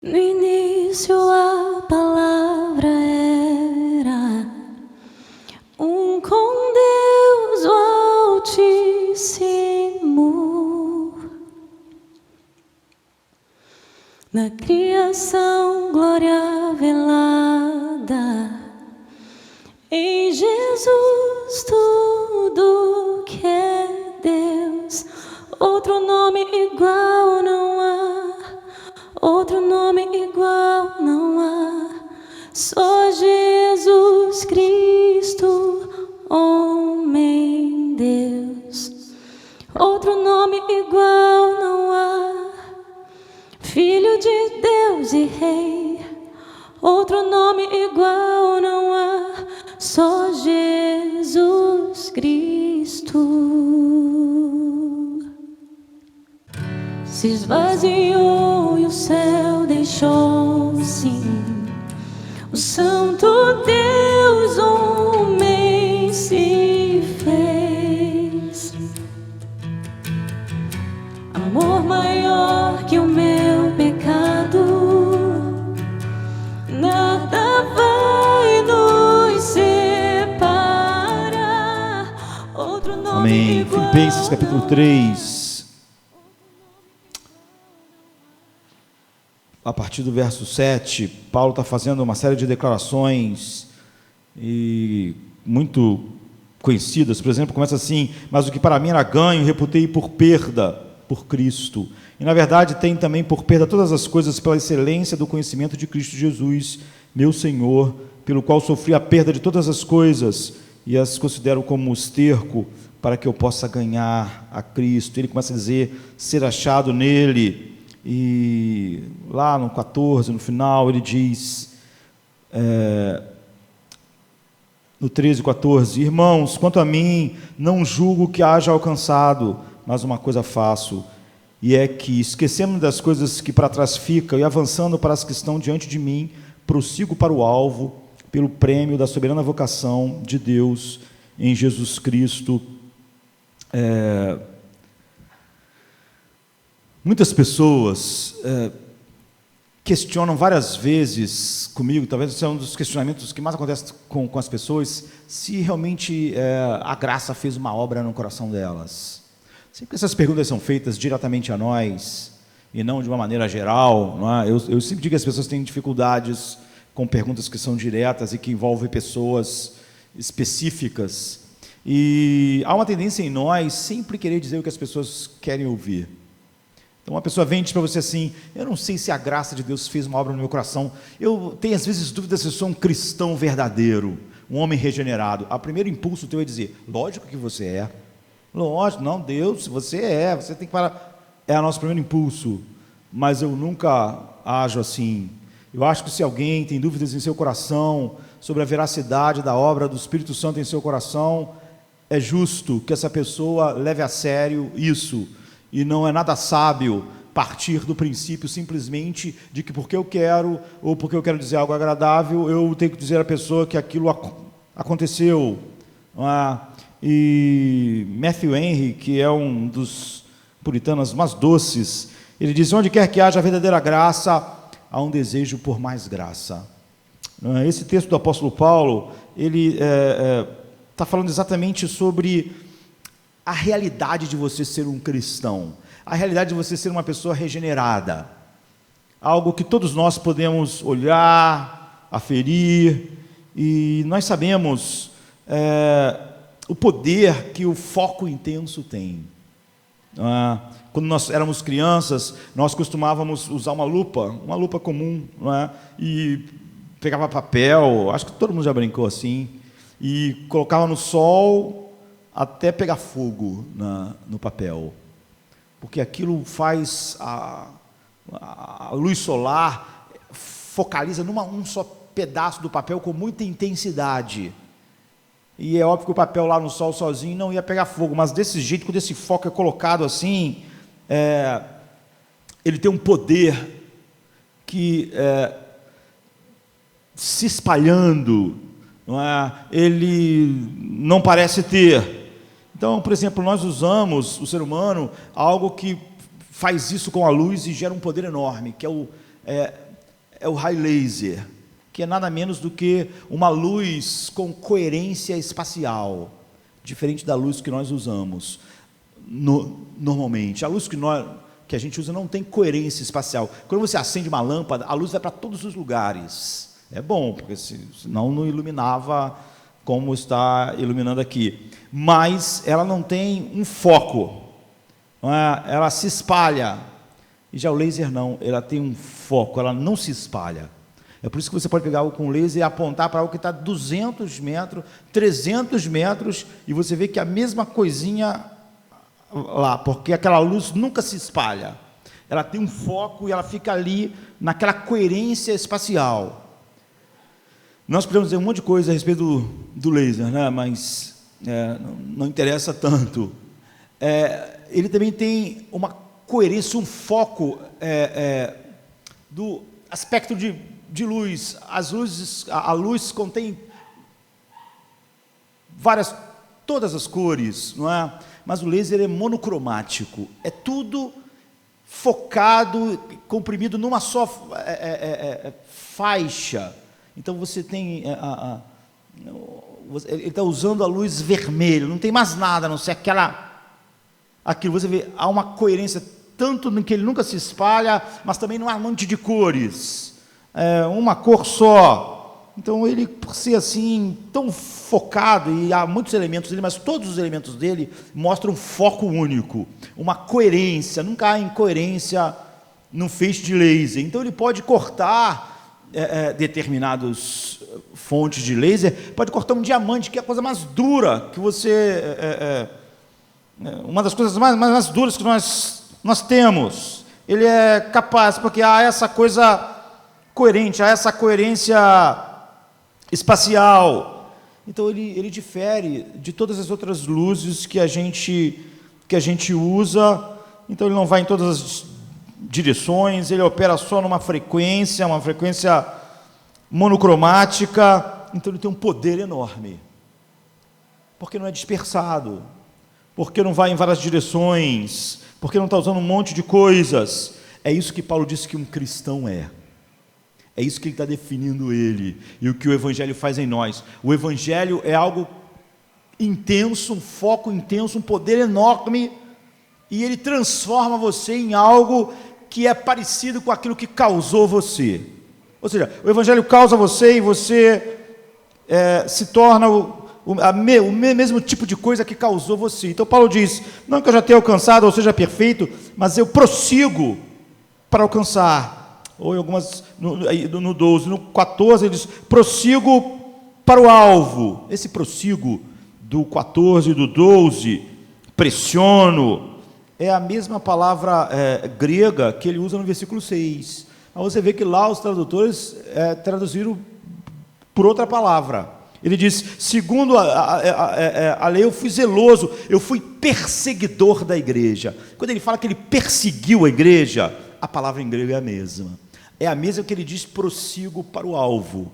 No início a palavra era com Deus o Altíssimo. Na criação glória velada, em Jesus tudo que é Deus. Outro nome igual não há, outro nome igual não há. Só Jesus Cristo, homem Deus. Outro nome igual não há. Filho de Deus e Rei. Outro nome igual não há. Só Jesus Cristo. Se esvaziou e o céu deixou, sim. O Santo Deus homem se fez. Amor maior que o meu pecado, nada vai nos separar. Outro nome Amém. igual. Filipenses capítulo 3. A partir do verso 7, Paulo está fazendo uma série de declarações e muito conhecidas. Por exemplo, começa assim: mas o que para mim era ganho, reputei por perda por Cristo. E na verdade tem também por perda todas as coisas pela excelência do conhecimento de Cristo Jesus, meu Senhor, pelo qual sofri a perda de todas as coisas e as considero como esterco para que eu possa ganhar a Cristo. Ele começa a dizer, ser achado nele. E lá no 14, no final, ele diz, no 13, 14, irmãos, quanto a mim, não julgo que haja alcançado, mas uma coisa faço, e é que, esquecendo das coisas que para trás ficam, e avançando para as que estão diante de mim, prossigo para o alvo, pelo prêmio da soberana vocação de Deus em Jesus Cristo. Muitas pessoas questionam várias vezes comigo, talvez esse é um dos questionamentos que mais acontece com as pessoas, se realmente a graça fez uma obra no coração delas. Sempre essas perguntas são feitas diretamente a nós, e não de uma maneira geral, não é? Eu sempre digo que as pessoas têm dificuldades com perguntas que são diretas e que envolvem pessoas específicas, e há uma tendência em nós sempre querer dizer o que as pessoas querem ouvir. Então, uma pessoa vem e diz para você assim, eu não sei se a graça de Deus fez uma obra no meu coração, eu tenho às vezes dúvidas se eu sou um cristão verdadeiro, um homem regenerado. O primeiro impulso teu é dizer, lógico que você é, lógico, não, Deus, você tem que parar, é o nosso primeiro impulso, mas eu nunca ajo assim. Eu acho que se alguém tem dúvidas em seu coração, sobre a veracidade da obra do Espírito Santo em seu coração, é justo que essa pessoa leve a sério isso. E não é nada sábio partir do princípio simplesmente de que porque eu quero, ou porque eu quero dizer algo agradável, eu tenho que dizer à pessoa que aquilo aconteceu. E Matthew Henry, que é um dos puritanos mais doces, ele diz, onde quer que haja verdadeira graça, há um desejo por mais graça. Esse texto do apóstolo Paulo, ele está falando exatamente sobre a realidade de você ser um cristão, a realidade de você ser uma pessoa regenerada, algo que todos nós podemos olhar, aferir, e nós sabemos o poder que o foco intenso tem. Quando nós éramos crianças, nós costumávamos usar uma lupa comum, e pegava papel, acho que todo mundo já brincou assim, e colocava no sol até pegar fogo no papel, porque aquilo faz a luz solar, focaliza num só pedaço do papel com muita intensidade, e é óbvio que o papel lá no sol sozinho não ia pegar fogo, mas desse jeito, quando esse foco é colocado assim, ele tem um poder que se espalhando, ele não parece ter. Então, por exemplo, nós usamos, o ser humano, algo que faz isso com a luz e gera um poder enorme, que é é o raio laser, que é nada menos do que uma luz com coerência espacial, diferente da luz que nós usamos normalmente. A luz que a gente usa não tem coerência espacial. Quando você acende uma lâmpada, a luz vai para todos os lugares. É bom, porque senão não iluminava como está iluminando aqui. Mas ela não tem um foco, não é? Ela se espalha. E já o laser não, ela tem um foco, ela não se espalha. É por isso que você pode pegar algo com laser e apontar para algo que está 200 metros, 300 metros, e você vê que a mesma coisinha lá, porque aquela luz nunca se espalha. Ela tem um foco e ela fica ali naquela coerência espacial. Nós podemos dizer um monte de coisa a respeito do laser, né? Mas não interessa tanto. Ele também tem uma coerência, um foco do aspecto de luz. A luz contém todas as cores, não é? Mas o laser é monocromático, é tudo focado, comprimido numa só faixa. Então você tem ele está usando a luz vermelha, não tem mais nada a não ser aquilo. Você vê, há uma coerência tanto em que ele nunca se espalha, mas também não há um monte de cores, uma cor só. Então ele, por ser assim, tão focado, e há muitos elementos dele, mas todos os elementos dele mostram um foco único, uma coerência. Nunca há incoerência num feixe de laser. Então ele pode cortar determinadas fontes de laser, pode cortar um diamante, que é a coisa mais dura que você... uma das coisas mais duras que nós temos. Ele é capaz, porque há essa coisa coerente, há essa coerência espacial. Então ele difere de todas as outras luzes que a gente usa. Então ele não vai em todas as direções, ele opera só numa frequência, uma frequência monocromática. Então ele tem um poder enorme, porque não é dispersado, porque não vai em várias direções, porque não está usando um monte de coisas. É isso que Paulo disse que um cristão é. É isso que ele está definindo ele, e o que o Evangelho faz em nós. O Evangelho é algo intenso, um foco intenso, um poder enorme, e ele transforma você em algo que é parecido com aquilo que causou você. Ou seja, o Evangelho causa você, e você se torna o mesmo tipo de coisa que causou você. Então Paulo diz, não que eu já tenha alcançado ou seja perfeito, mas eu prossigo para alcançar. Ou em algumas, no 12, no 14 ele diz, prossigo para o alvo. Esse prossigo do 14 e do 12, pressiono, é a mesma palavra grega que ele usa no versículo 6. Mas você vê que lá os tradutores traduziram por outra palavra. Ele diz, segundo a lei, eu fui zeloso, eu fui perseguidor da igreja. Quando ele fala que ele perseguiu a igreja, a palavra em grego é a mesma. É a mesma que ele diz, prossigo para o alvo.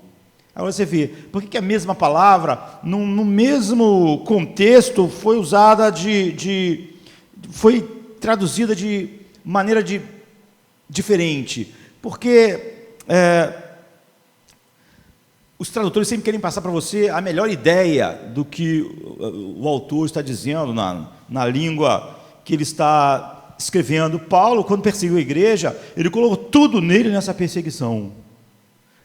Agora você vê, por que a mesma palavra, no mesmo contexto, foi usada foi traduzida de maneira diferente? Porque os tradutores sempre querem passar para você a melhor ideia do que o autor está dizendo na língua que ele está escrevendo. Paulo, quando perseguiu a igreja, ele colocou tudo nele nessa perseguição.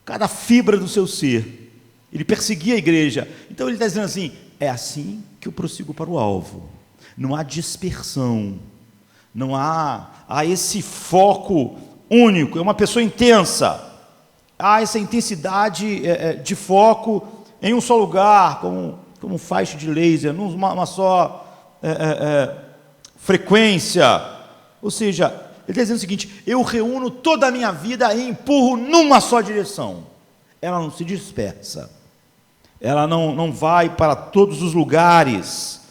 Cada fibra do seu ser. Ele perseguia a igreja. Então ele está dizendo assim, é assim que eu prossigo para o alvo. Não há dispersão. Não há esse foco único. É uma pessoa intensa. Há essa intensidade de foco em um só lugar, como um faixa de laser, numa só frequência. Ou seja, ele está dizendo o seguinte, eu reúno toda a minha vida e empurro numa só direção. Ela não se dispersa. Ela não vai para todos os lugares.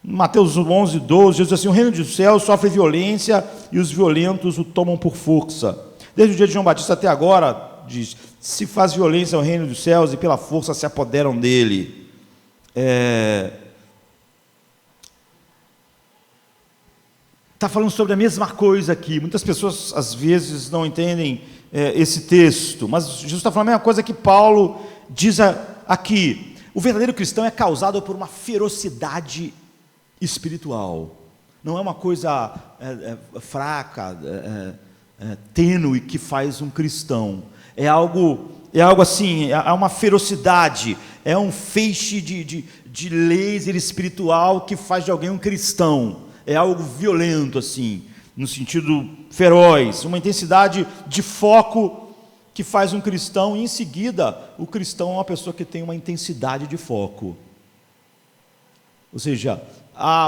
Mateus 11, 12, diz assim, o reino dos céus sofre violência e os violentos o tomam por força. Desde o dia de João Batista até agora, diz, se faz violência ao reino dos céus e pela força se apoderam dele. Está falando sobre a mesma coisa aqui. Muitas pessoas, às vezes, não entendem esse texto, mas Jesus está falando a mesma coisa que Paulo diz aqui. O verdadeiro cristão é causado por uma ferocidade espiritual. Não é uma coisa fraca, tênue que faz um cristão. É algo assim, é uma ferocidade, é um feixe de laser espiritual que faz de alguém um cristão. É algo violento, assim, no sentido feroz, uma intensidade de foco que faz um cristão, e em seguida, o cristão é uma pessoa que tem uma intensidade de foco. Ou seja,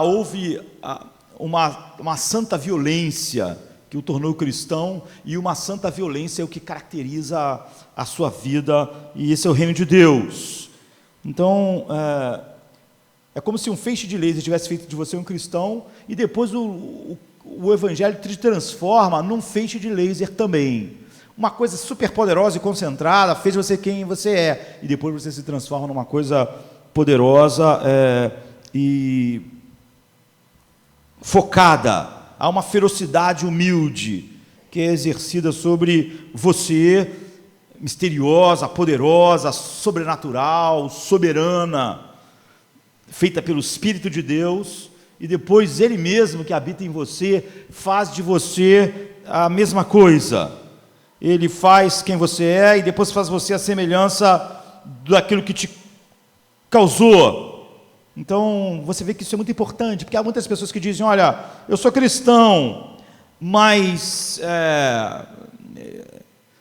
houve uma santa violência que o tornou cristão, e uma santa violência é o que caracteriza a sua vida, e esse é o reino de Deus. Então, é como se um feixe de laser tivesse feito de você um cristão, e depois o Evangelho te transforma num feixe de laser também. Uma coisa super poderosa e concentrada fez você quem você é, e depois você se transforma numa coisa poderosa e focada. Há uma ferocidade humilde que é exercida sobre você, misteriosa, poderosa, sobrenatural, soberana, feita pelo Espírito de Deus, e depois Ele mesmo que habita em você faz de você a mesma coisa. Ele faz quem você é e depois faz você a semelhança daquilo que te causou. Então, você vê que isso é muito importante, porque há muitas pessoas que dizem, olha, eu sou cristão, mas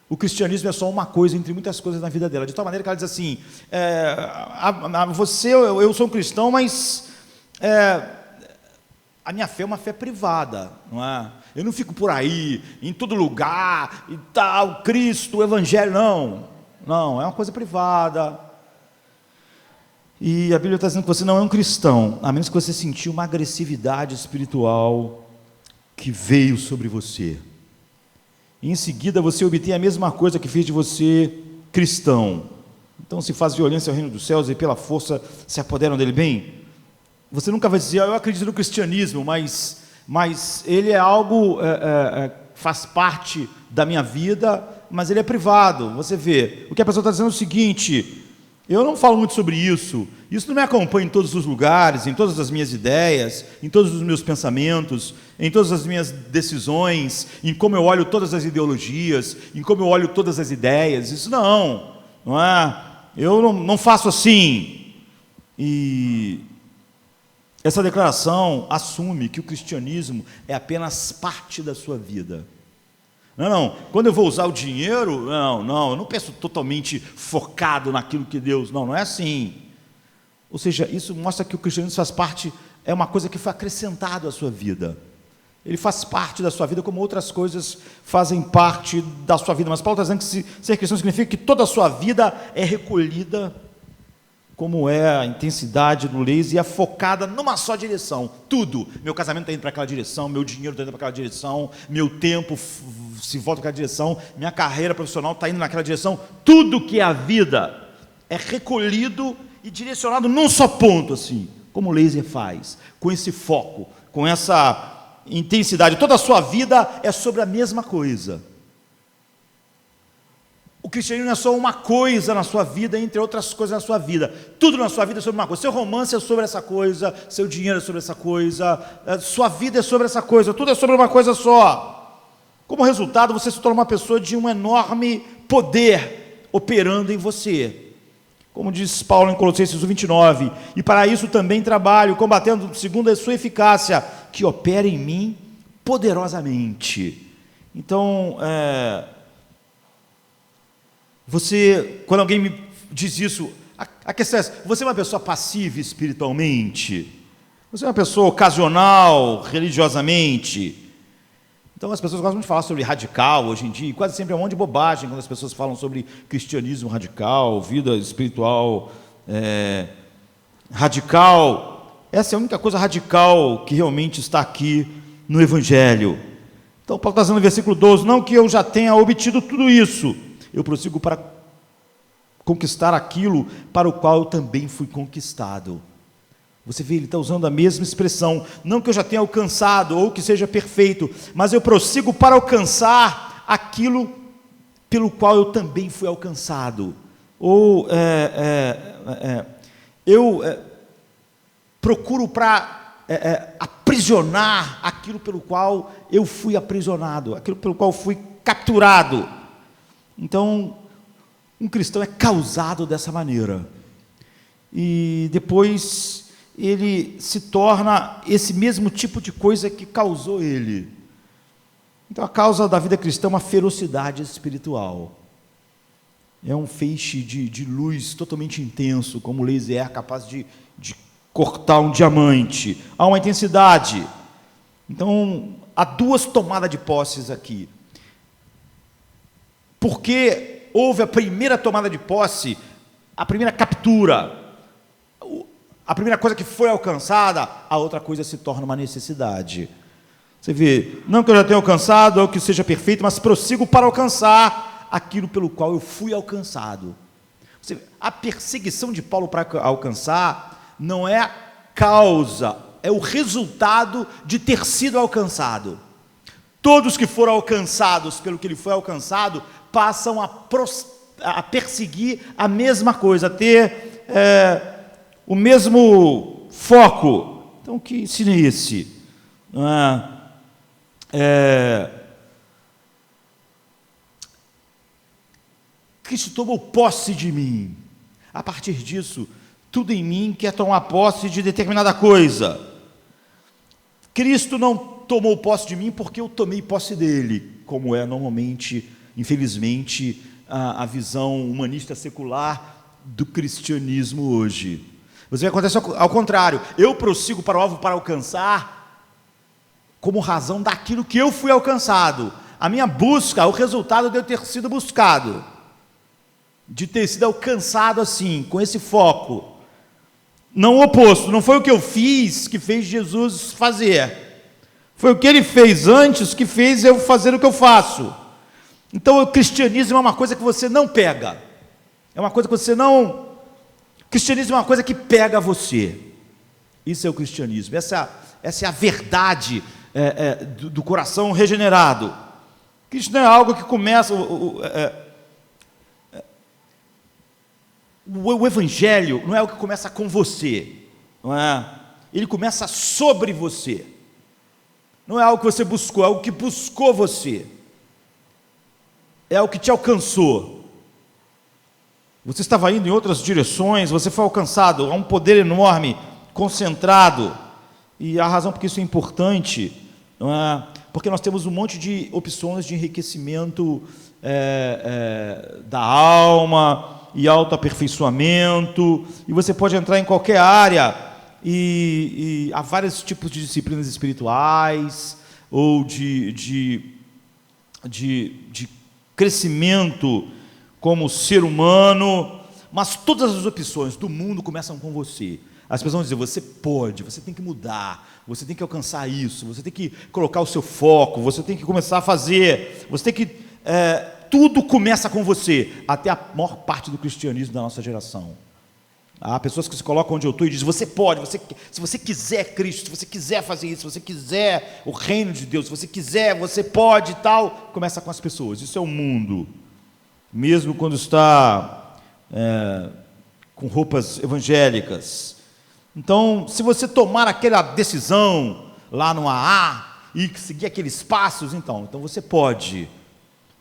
o cristianismo é só uma coisa entre muitas coisas na vida dela, de tal maneira que ela diz assim, eu sou um cristão, mas a minha fé é uma fé privada, não é? Eu não fico por aí, em todo lugar, e tal, Cristo, o Evangelho, não, é uma coisa privada. E a Bíblia está dizendo que você não é um cristão, a menos que você sentiu uma agressividade espiritual que veio sobre você. E em seguida você obtém a mesma coisa que fez de você cristão. Então se faz violência ao reino dos céus e pela força se apoderam dele bem. Você nunca vai dizer, eu acredito no cristianismo, mas ele é algo, faz parte da minha vida, mas ele é privado. Você vê, o que a pessoa está dizendo é o seguinte, eu não falo muito sobre isso não me acompanha em todos os lugares, em todas as minhas ideias, em todos os meus pensamentos, em todas as minhas decisões, em como eu olho todas as ideologias, em como eu olho todas as ideias, isso não é, eu não faço assim. E essa declaração assume que o cristianismo é apenas parte da sua vida. Não, quando eu vou usar o dinheiro, eu não penso totalmente focado naquilo que Deus, não é assim. Ou seja, isso mostra que o cristianismo faz parte, é uma coisa que foi acrescentado à sua vida. Ele faz parte da sua vida como outras coisas fazem parte da sua vida. Mas Paulo está dizendo que ser cristão significa que toda a sua vida é recolhida, como é a intensidade do laser, e é focada numa só direção. Tudo. Meu casamento está indo para aquela direção, meu dinheiro está indo para aquela direção, meu tempo se volta para aquela direção, minha carreira profissional está indo naquela direção. Tudo que é a vida é recolhido e direcionado num só ponto, assim, como o laser faz, com esse foco, com essa intensidade. Toda a sua vida é sobre a mesma coisa. O cristianismo não é só uma coisa na sua vida, entre outras coisas na sua vida. Tudo na sua vida é sobre uma coisa. Seu romance é sobre essa coisa, seu dinheiro é sobre essa coisa, sua vida é sobre essa coisa, tudo é sobre uma coisa só. Como resultado, você se torna uma pessoa de um enorme poder operando em você. Como diz Paulo em Colossenses 1:29, e para isso também trabalho, combatendo segundo a sua eficácia, que opera em mim poderosamente. Então, quando alguém me diz isso, a questão é, você é uma pessoa passiva espiritualmente? Você é uma pessoa ocasional, religiosamente? Então as pessoas gostam de falar sobre radical hoje em dia, e quase sempre é um monte de bobagem quando as pessoas falam sobre cristianismo radical, vida espiritual radical. Essa é a única coisa radical que realmente está aqui no Evangelho. Então Paulo está dizendo no versículo 12, não que eu já tenha obtido tudo isso, eu prossigo para conquistar aquilo para o qual eu também fui conquistado. Você vê, ele está usando a mesma expressão, não que eu já tenha alcançado ou que seja perfeito, mas eu prossigo para alcançar aquilo pelo qual eu também fui alcançado. Ou eu procuro para aprisionar aquilo pelo qual eu fui aprisionado, aquilo pelo qual fui capturado. Então, um cristão é causado dessa maneira. E depois ele se torna esse mesmo tipo de coisa que causou ele. Então, a causa da vida cristã é uma ferocidade espiritual. É um feixe de luz totalmente intenso, como o laser é capaz de cortar um diamante. Há uma intensidade. Então, há duas tomadas de posses aqui. Porque houve a primeira tomada de posse, a primeira captura, a primeira coisa que foi alcançada, a outra coisa se torna uma necessidade. Você vê, não que eu já tenha alcançado, ou que seja perfeito, mas prossigo para alcançar aquilo pelo qual eu fui alcançado. Você vê, a perseguição de Paulo para alcançar não é a causa, é o resultado de ter sido alcançado. Todos que foram alcançados pelo que ele foi alcançado, passam a perseguir a mesma coisa, a ter o mesmo foco. Então, que ensino é esse? Cristo tomou posse de mim. A partir disso, tudo em mim quer tomar posse de determinada coisa. Cristo não tomou posse de mim porque eu tomei posse dele, como é normalmente, infelizmente, a visão humanista secular do cristianismo hoje. Você vê, acontece ao contrário. Eu prossigo para o alvo para alcançar como razão daquilo que eu fui alcançado. A minha busca, o resultado de eu ter sido buscado, de ter sido alcançado assim, com esse foco. Não o oposto, não foi o que eu fiz que fez Jesus fazer. Foi o que ele fez antes que fez eu fazer o que eu faço. Então o cristianismo é uma coisa que você não pega. É uma coisa que você não... O cristianismo é uma coisa que pega você. Isso é o cristianismo. Essa é a verdade do coração regenerado. Cristo não é algo que começa... O evangelho não é algo que começa com você. Não é? Ele começa sobre você. Não é algo que você buscou, é algo que buscou você. É algo que te alcançou. Você estava indo em outras direções, você foi alcançado, há um poder enorme, concentrado. E a razão por que isso é importante, não é? Porque nós temos um monte de opções de enriquecimento da alma e autoaperfeiçoamento, e você pode entrar em qualquer área, e há vários tipos de disciplinas espirituais, ou de crescimento como ser humano, mas todas as opções do mundo começam com você. As pessoas vão dizer, você pode, você tem que mudar, você tem que alcançar isso, você tem que colocar o seu foco, você tem que começar a fazer, você tem que... tudo começa com você, até a maior parte do cristianismo da nossa geração. Há pessoas que se colocam onde eu estou e dizem, você pode, se você quiser Cristo, se você quiser fazer isso, se você quiser o reino de Deus, se você quiser, você pode e tal. Começa com as pessoas, isso é o mundo. Mesmo quando está com roupas evangélicas. Então, se você tomar aquela decisão lá no AA e seguir aqueles passos, então você pode.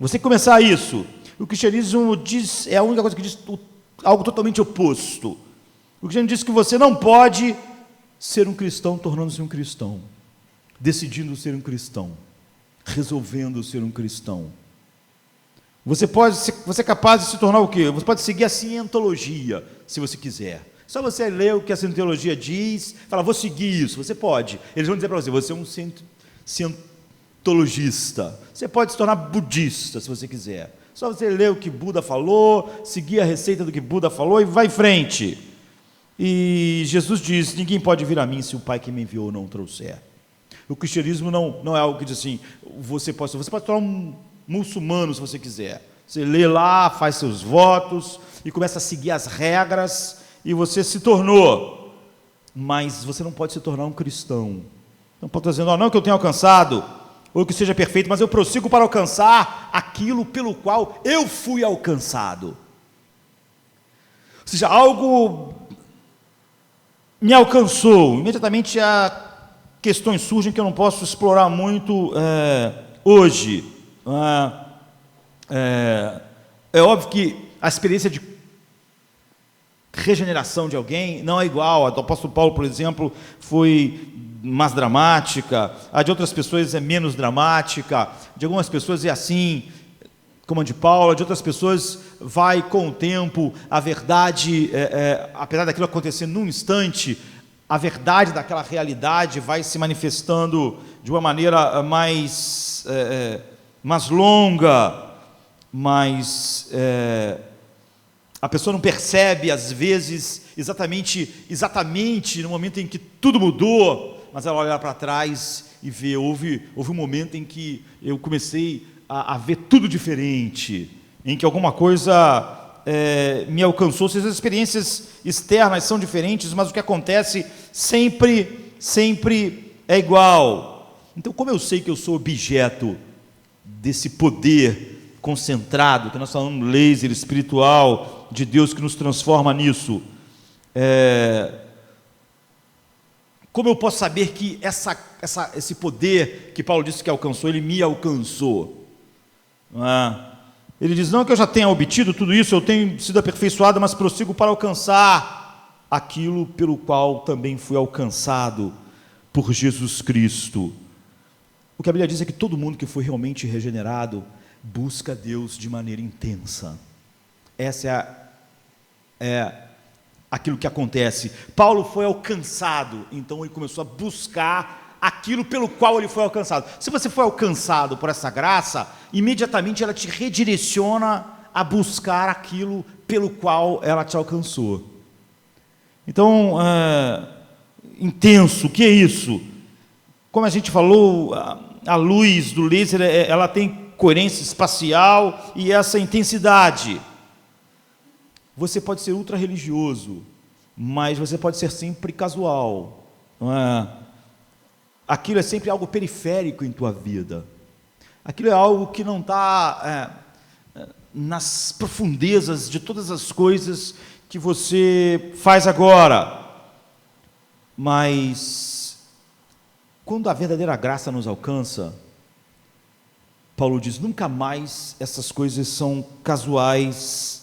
Você tem que começar isso. O cristianismo diz, é a única coisa que diz algo totalmente oposto. O cristianismo diz que você não pode ser um cristão tornando-se um cristão, decidindo ser um cristão, resolvendo ser um cristão. Você é capaz de se tornar o quê? Você pode seguir a cientologia, se você quiser. Só você lê o que a cientologia diz, fala, vou seguir isso, você pode. Eles vão dizer para você, você é um cientologista. Você pode se tornar budista, se você quiser. Só você ler o que Buda falou, seguir a receita do que Buda falou e vai em frente. E Jesus diz, ninguém pode vir a mim se o Pai que me enviou não o trouxer. O cristianismo não é algo que diz assim, você pode se tornar um muçulmano se você quiser. Você lê lá, faz seus votos e começa a seguir as regras e você se tornou. Mas você não pode se tornar um cristão. Não pode estar dizendo, não que eu tenho alcançado ou que seja perfeito, mas eu prossigo para alcançar aquilo pelo qual eu fui alcançado. Ou seja, algo me alcançou. Imediatamente questões surgem que eu não posso explorar muito hoje. É óbvio que a experiência de regeneração de alguém não é igual. A do apóstolo Paulo, por exemplo, foi mais dramática, a de outras pessoas é menos dramática, de algumas pessoas é assim, como a de Paulo, a de outras pessoas vai com o tempo, a verdade, apesar daquilo acontecer num instante, a verdade daquela realidade vai se manifestando de uma maneira mais longa, mas a pessoa não percebe, às vezes, exatamente no momento em que tudo mudou, mas ela olha para trás e vê, houve um momento em que eu comecei a ver tudo diferente, em que alguma coisa me alcançou. As experiências externas são diferentes, mas o que acontece sempre é igual. Então, como eu sei que eu sou objeto desse poder concentrado, que nós falamos laser espiritual de Deus que nos transforma nisso, como eu posso saber que esse poder que Paulo disse que alcançou, ele me alcançou? Ele diz, não que eu já tenha obtido tudo isso, eu tenho sido aperfeiçoado, mas prossigo para alcançar aquilo pelo qual também fui alcançado por Jesus Cristo. O que a Bíblia diz é que todo mundo que foi realmente regenerado busca Deus de maneira intensa. Essa é aquilo que acontece. Paulo foi alcançado, então ele começou a buscar aquilo pelo qual ele foi alcançado. Se você foi alcançado por essa graça, imediatamente ela te redireciona a buscar aquilo pelo qual ela te alcançou. Então, intenso, o que é isso? Como a gente falou, a luz do laser, ela tem coerência espacial e essa intensidade. Você pode ser ultra religioso, mas você pode ser sempre casual. Aquilo é sempre algo periférico em tua vida. Aquilo é algo que não está nas profundezas de todas as coisas que você faz agora. Mas quando a verdadeira graça nos alcança, Paulo diz, nunca mais essas coisas são casuais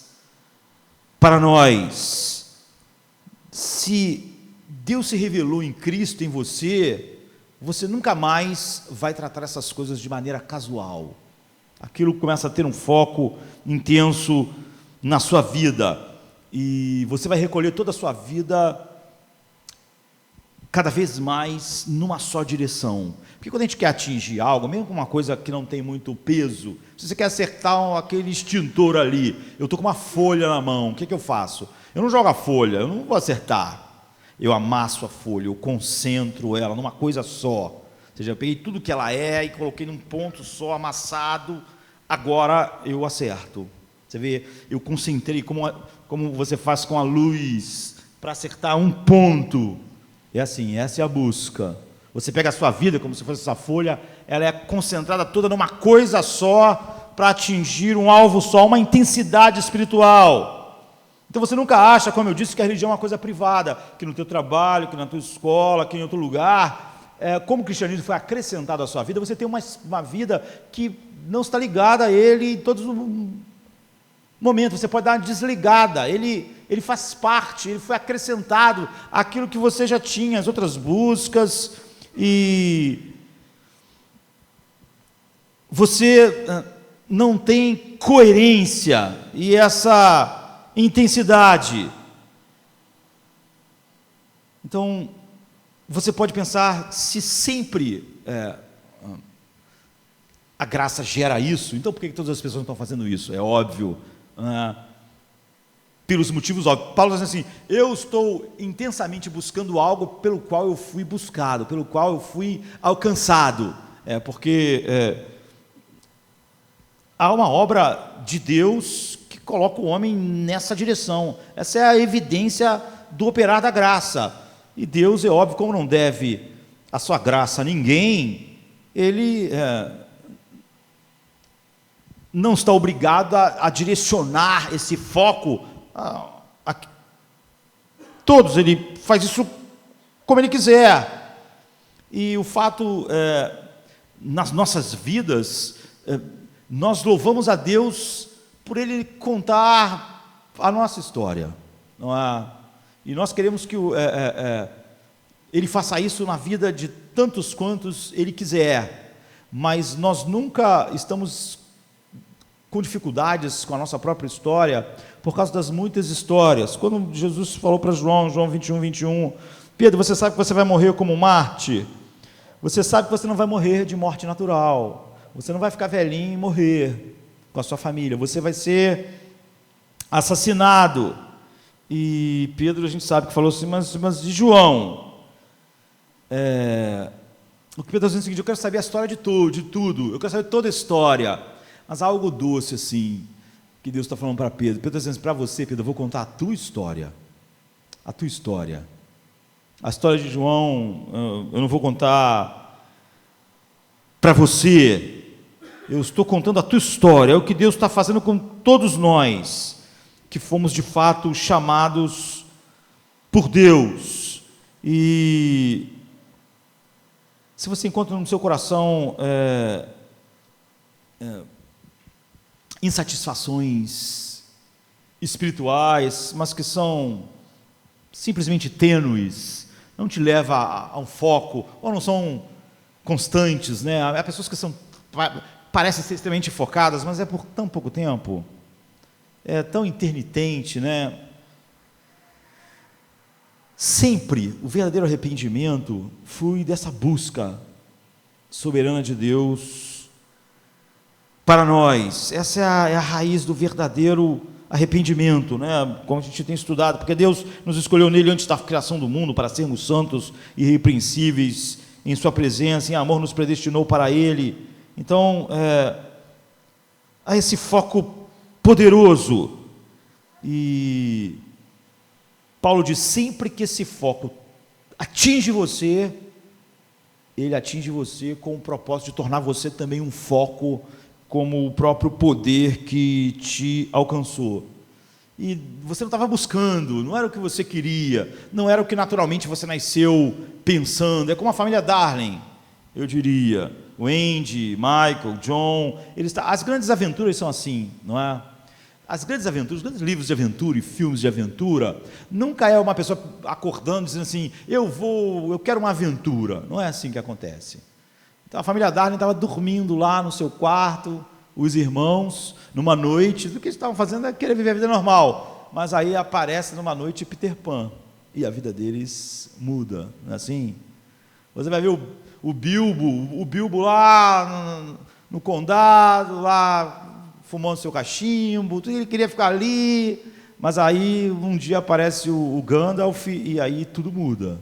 para nós. Se Deus se revelou em Cristo, em você, você nunca mais vai tratar essas coisas de maneira casual. Aquilo começa a ter um foco intenso na sua vida, e você vai recolher toda a sua vida cada vez mais numa só direção. Porque quando a gente quer atingir algo, mesmo com uma coisa que não tem muito peso, se você quer acertar aquele extintor ali, eu estou com uma folha na mão, o que eu faço? Eu não jogo a folha, eu não vou acertar. Eu amasso a folha, eu concentro ela numa coisa só. Ou seja, eu peguei tudo que ela é e coloquei num ponto só, amassado, agora eu acerto. Você vê, eu concentrei, como você faz com a luz, para acertar um ponto. É assim, essa é a busca. Você pega a sua vida como se fosse essa folha, ela é concentrada toda numa coisa só, para atingir um alvo só, uma intensidade espiritual. Então você nunca acha, como eu disse, que a religião é uma coisa privada, que no teu trabalho, que na tua escola, que em outro lugar, como o cristianismo foi acrescentado à sua vida, você tem uma vida que não está ligada a ele em todos os momentos. Você pode dar uma desligada, ele faz parte, ele foi acrescentado àquilo que você já tinha, as outras buscas, e você não tem coerência e essa intensidade. Então, você pode pensar, se sempre a graça gera isso, então por que todas as pessoas não estão fazendo isso? É óbvio, pelos motivos óbvios. Paulo diz assim, eu estou intensamente buscando algo pelo qual eu fui buscado, pelo qual eu fui alcançado, porque há uma obra de Deus que coloca o homem nessa direção. Essa é a evidência do operar da graça. E Deus, é óbvio, como não deve a sua graça a ninguém, ele não está obrigado a direcionar esse foco a todos, ele faz isso como ele quiser. E o fato, nas nossas vidas, nós louvamos a Deus por Ele contar a nossa história, não é? E nós queremos que Ele faça isso na vida de tantos quantos Ele quiser, mas nós nunca estamos com dificuldades com a nossa própria história, por causa das muitas histórias. Quando Jesus falou para João 21, 21, Pedro, você sabe que você vai morrer como Marte? Você sabe que você não vai morrer de morte natural, você não vai ficar velhinho e morrer com a sua família, você vai ser assassinado. E Pedro, a gente sabe que falou assim, mas de João? O que Pedro está dizendo é o seguinte, eu quero saber a história de tudo, eu quero saber toda a história, mas há algo doce assim, que Deus está falando para Pedro. Pedro está dizendo assim, para você, Pedro, eu vou contar a tua história, a história de João, eu não vou contar para você, eu estou contando a tua história, é o que Deus está fazendo com todos nós, que fomos de fato chamados por Deus. E se você encontra no seu coração insatisfações espirituais, mas que são simplesmente tênues, não te leva a um foco, ou não são constantes, né? Há pessoas que parecem ser extremamente focadas, mas é por tão pouco tempo, é tão intermitente, né? Sempre o verdadeiro arrependimento flui dessa busca soberana de Deus para nós. Essa é a raiz do verdadeiro arrependimento, né? Como a gente tem estudado, porque Deus nos escolheu nele antes da criação do mundo para sermos santos e irrepreensíveis em sua presença, em amor nos predestinou para Ele. Então, há esse foco poderoso, e Paulo diz, sempre que esse foco atinge você, ele atinge você com o propósito de tornar você também um foco, como o próprio poder que te alcançou. E você não estava buscando, não era o que você queria, não era o que naturalmente você nasceu pensando. É como a família Darling, eu diria, o Andy, Michael, John, as grandes aventuras são assim, não é? As grandes aventuras, os grandes livros de aventura e filmes de aventura, nunca é uma pessoa acordando dizendo assim, eu quero uma aventura. Não é assim que acontece. Então a família Darling estava dormindo lá no seu quarto, os irmãos, numa noite, o que eles estavam fazendo é querer viver a vida normal, mas aí aparece numa noite Peter Pan, e a vida deles muda, não é assim? Você vai ver o Bilbo lá no condado, lá fumando seu cachimbo, ele queria ficar ali, mas aí um dia aparece o Gandalf e aí tudo muda.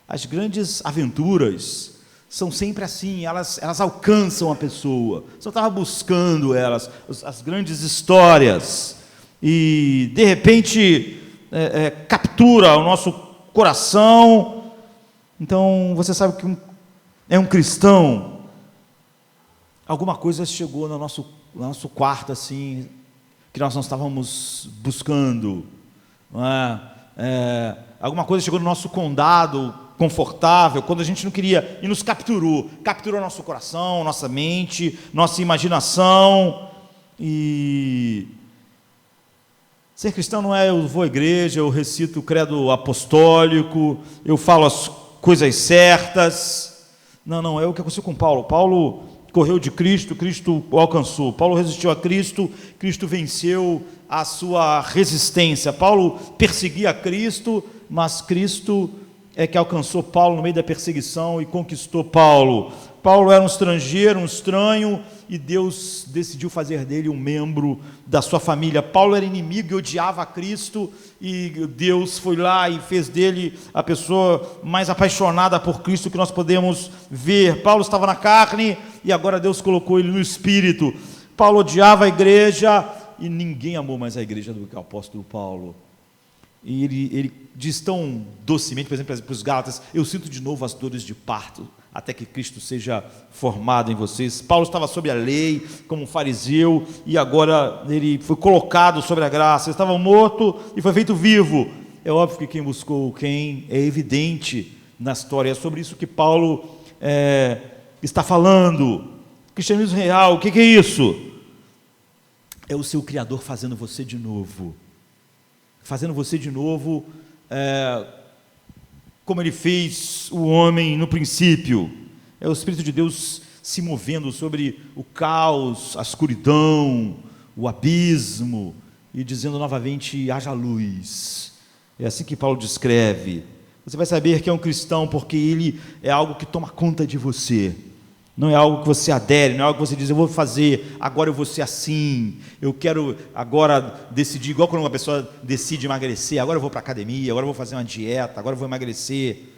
As grandes aventuras são sempre assim, elas alcançam a pessoa. Você estava buscando elas, as grandes histórias, e de repente captura o nosso coração. Então você sabe que é um cristão, alguma coisa chegou no nosso quarto assim, que nós não estávamos buscando, não é? Alguma coisa chegou no nosso condado confortável, quando a gente não queria, e nos capturou nosso coração, nossa mente, nossa imaginação. E ser cristão não é eu vou à igreja, eu recito o credo apostólico, eu falo as coisas certas. Não, é o que aconteceu com Paulo. Paulo correu de Cristo, Cristo o alcançou. Paulo resistiu a Cristo, Cristo venceu a sua resistência. Paulo perseguia Cristo, mas Cristo é que alcançou Paulo no meio da perseguição e conquistou Paulo. Paulo era um estrangeiro, um estranho, e Deus decidiu fazer dele um membro da sua família. Paulo era inimigo e odiava Cristo, e Deus foi lá e fez dele a pessoa mais apaixonada por Cristo que nós podemos ver. Paulo estava na carne e agora Deus colocou ele no espírito. Paulo odiava a igreja e ninguém amou mais a igreja do que o apóstolo Paulo. E ele diz tão docemente, por exemplo, para os Gálatas: eu sinto de novo as dores de parto, até que Cristo seja formado em vocês. Paulo estava sob a lei, como um fariseu, e agora ele foi colocado sobre a graça. Ele estava morto e foi feito vivo. É óbvio que quem buscou quem é evidente na história. É sobre isso que Paulo está falando. Cristianismo real, o que é isso? É o seu Criador fazendo você de novo. Fazendo você de novo, como Ele fez o homem no princípio. É o Espírito de Deus se movendo sobre o caos, a escuridão, o abismo, e dizendo novamente: haja luz. É assim que Paulo descreve. Você vai saber que é um cristão porque ele é algo que toma conta de você. Não é algo que você adere, não é algo que você diz: eu vou fazer, agora eu vou ser assim, eu quero agora decidir, igual quando uma pessoa decide emagrecer: agora eu vou para a academia, agora eu vou fazer uma dieta, agora eu vou emagrecer.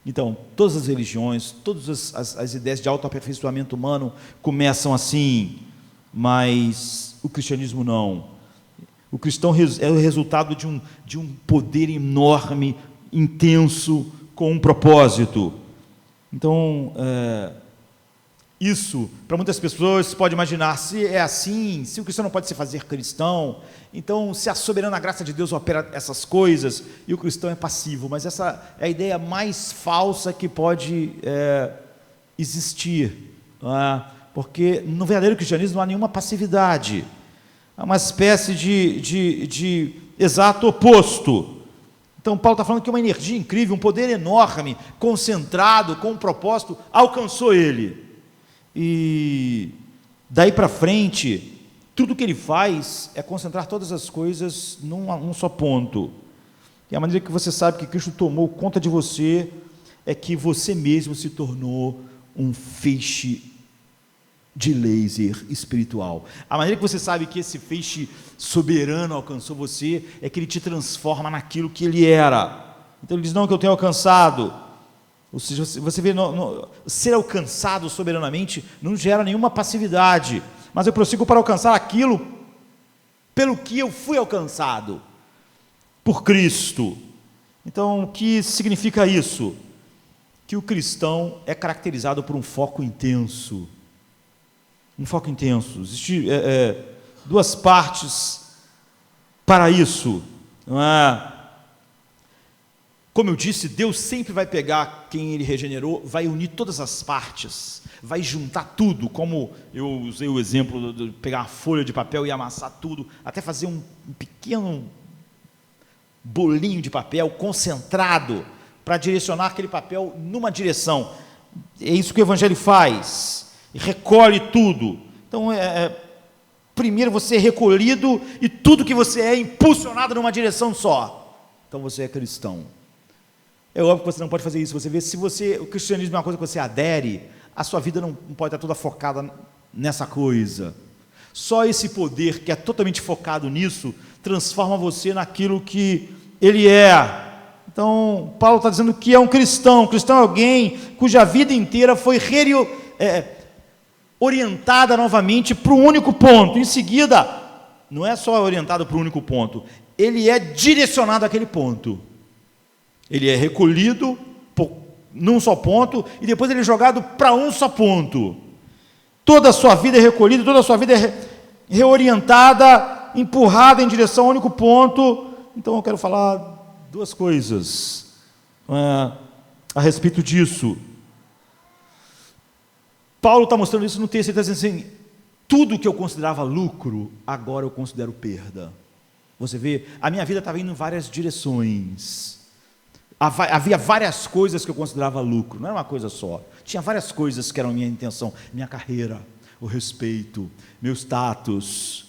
Então, todas as religiões, todas as ideias de autoaperfeiçoamento humano começam assim, mas o cristianismo não. O cristão é o resultado de um poder enorme, intenso, com um propósito. Então, isso, para muitas pessoas, você pode imaginar: se é assim, se o cristão não pode se fazer cristão, então se a soberana graça de Deus opera essas coisas e o cristão é passivo. Mas essa é a ideia mais falsa que pode existir, não é? Porque no verdadeiro cristianismo não há nenhuma passividade, há uma espécie de exato oposto. Então Paulo está falando que uma energia incrível, um poder enorme, concentrado, com um propósito, alcançou ele. E daí para frente, tudo que ele faz é concentrar todas as coisas num só ponto. E a maneira que você sabe que Cristo tomou conta de você é que você mesmo se tornou um feixe de laser espiritual. A maneira que você sabe que esse feixe soberano alcançou você é que ele te transforma naquilo que ele era. Então ele diz: não que eu tenho alcançado. Ou seja, você vê, ser alcançado soberanamente não gera nenhuma passividade, mas eu prossigo para alcançar aquilo pelo que eu fui alcançado, por Cristo. Então, o que significa isso? Que o cristão é caracterizado por um foco intenso. Um foco intenso. Existem duas partes para isso, não é? Como eu disse, Deus sempre vai pegar quem Ele regenerou, vai unir todas as partes, vai juntar tudo, como eu usei o exemplo de pegar uma folha de papel e amassar tudo, até fazer um pequeno bolinho de papel concentrado, para direcionar aquele papel numa direção. É isso que o Evangelho faz, recolhe tudo. Então, primeiro você é recolhido e tudo que você é impulsionado numa direção só. Então você é cristão. É óbvio que você não pode fazer isso. Você vê, o cristianismo é uma coisa que você adere, a sua vida não pode estar toda focada nessa coisa. Só esse poder que é totalmente focado nisso transforma você naquilo que ele é. Então, Paulo está dizendo que é um cristão. Cristão é alguém cuja vida inteira foi orientada novamente para um único ponto. Em seguida, não é só orientado para um único ponto, ele é direcionado àquele ponto. Ele é recolhido num só ponto e depois ele é jogado para um só ponto. Toda a sua vida é recolhida, toda a sua vida é reorientada, empurrada em direção ao único ponto. Então eu quero falar duas coisas a respeito disso. Paulo está mostrando isso no texto. Ele está dizendo assim: tudo que eu considerava lucro, agora eu considero perda. Você vê, a minha vida estava indo em várias direções. Havia várias coisas que eu considerava lucro, não era uma coisa só. Tinha várias coisas que eram minha intenção: minha carreira, o respeito, meu status,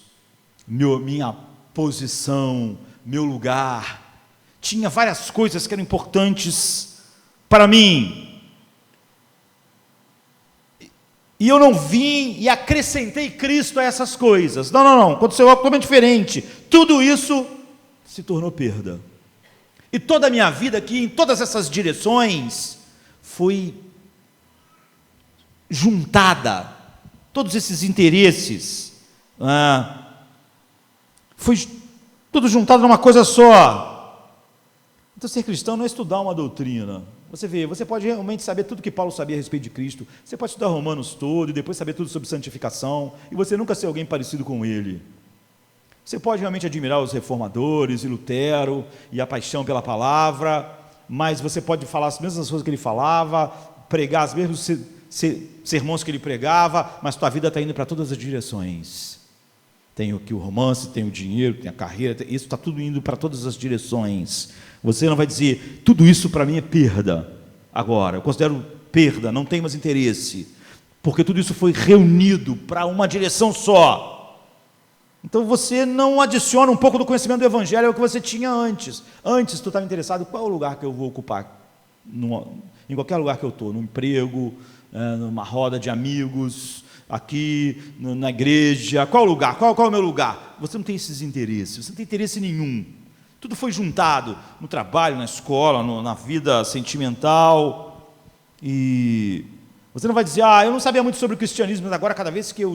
minha posição, meu lugar. Tinha várias coisas que eram importantes para mim. E eu não vim e acrescentei Cristo a essas coisas. Não. Aconteceu algo totalmente diferente. Tudo isso se tornou perda. E toda a minha vida aqui, em todas essas direções, foi juntada. Todos esses interesses. Foi tudo juntado numa coisa só. Então, ser cristão não é estudar uma doutrina. Você vê, você pode realmente saber tudo que Paulo sabia a respeito de Cristo. Você pode estudar Romanos todo e depois saber tudo sobre santificação e você nunca ser alguém parecido com ele. Você pode realmente admirar os reformadores e Lutero e a paixão pela palavra, mas você pode falar as mesmas coisas que ele falava, pregar os mesmos sermões que ele pregava, mas tua vida está indo para todas as direções. Tem aqui o romance, tem o dinheiro, tem a carreira, isso está tudo indo para todas as direções. Você não vai dizer, tudo isso para mim é perda. Agora, eu considero perda, não tenho mais interesse, porque tudo isso foi reunido para uma direção só. Então você não adiciona um pouco do conhecimento do Evangelho ao que você tinha antes. Antes tu estava interessado, qual é o lugar que eu vou ocupar? Em qualquer lugar que eu estou, no emprego, numa roda de amigos, aqui na igreja, qual o lugar? Qual é o meu lugar? Você não tem esses interesses, você não tem interesse nenhum. Tudo foi juntado no trabalho, na escola, na vida sentimental. E você não vai dizer, eu não sabia muito sobre o cristianismo, mas agora cada vez que eu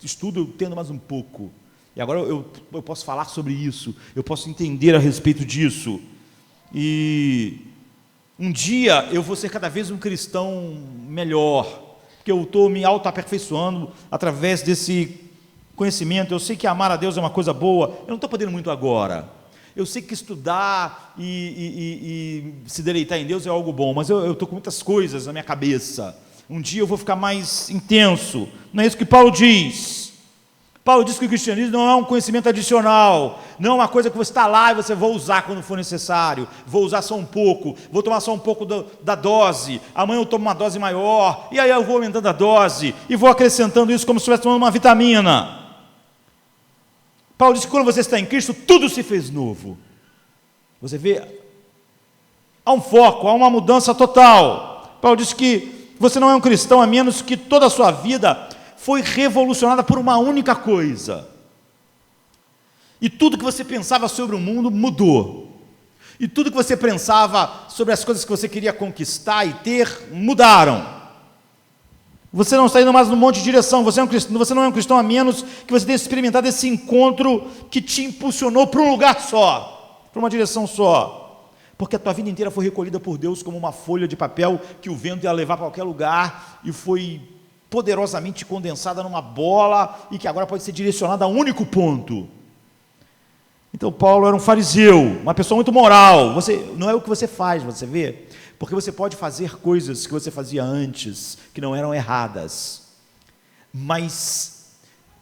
estudo eu entendo mais um pouco. E agora eu posso falar sobre isso, eu posso entender a respeito disso. E um dia eu vou ser cada vez um cristão melhor, porque eu estou me auto-aperfeiçoando através desse conhecimento. Eu sei que amar a Deus é uma coisa boa, eu não estou podendo muito agora. Eu sei que estudar e se deleitar em Deus é algo bom, mas eu estou com muitas coisas na minha cabeça. Um dia eu vou ficar mais intenso. Não é isso que Paulo diz. Paulo diz que o cristianismo não é um conhecimento adicional, não é uma coisa que você está lá e você vai usar quando for necessário, vou usar só um pouco, vou tomar só um pouco da dose, amanhã eu tomo uma dose maior, e aí eu vou aumentando a dose, e vou acrescentando isso como se estivesse tomando uma vitamina. Paulo diz que quando você está em Cristo, tudo se fez novo. Você vê, há um foco, há uma mudança total. Paulo diz que você não é um cristão a menos que toda a sua vida foi revolucionada por uma única coisa. E tudo que você pensava sobre o mundo mudou. E tudo que você pensava sobre as coisas que você queria conquistar e ter, mudaram. Você não está indo mais num monte de direção, você não é um cristão a menos que você tenha experimentado esse encontro que te impulsionou para um lugar só, para uma direção só. Porque a tua vida inteira foi recolhida por Deus como uma folha de papel que o vento ia levar para qualquer lugar e foi poderosamente condensada numa bola e que agora pode ser direcionada a um único ponto. Então Paulo era um fariseu, uma pessoa muito moral. Não é o que você faz, você vê? Porque você pode fazer coisas que você fazia antes, que não eram erradas, mas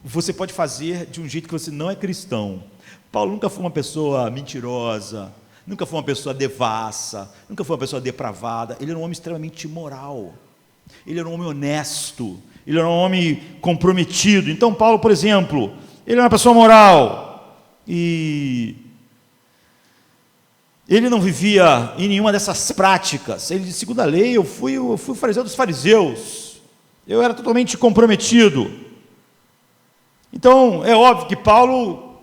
você pode fazer de um jeito que você não é cristão. Paulo nunca foi uma pessoa mentirosa, nunca foi uma pessoa devassa, nunca foi uma pessoa depravada. Ele era um homem extremamente moral. Ele era um homem honesto, ele era um homem comprometido. Então Paulo, por exemplo, ele era uma pessoa moral, e ele não vivia em nenhuma dessas práticas. Ele disse, segundo a lei, eu fui o fariseu dos fariseus, eu era totalmente comprometido. Então é óbvio que Paulo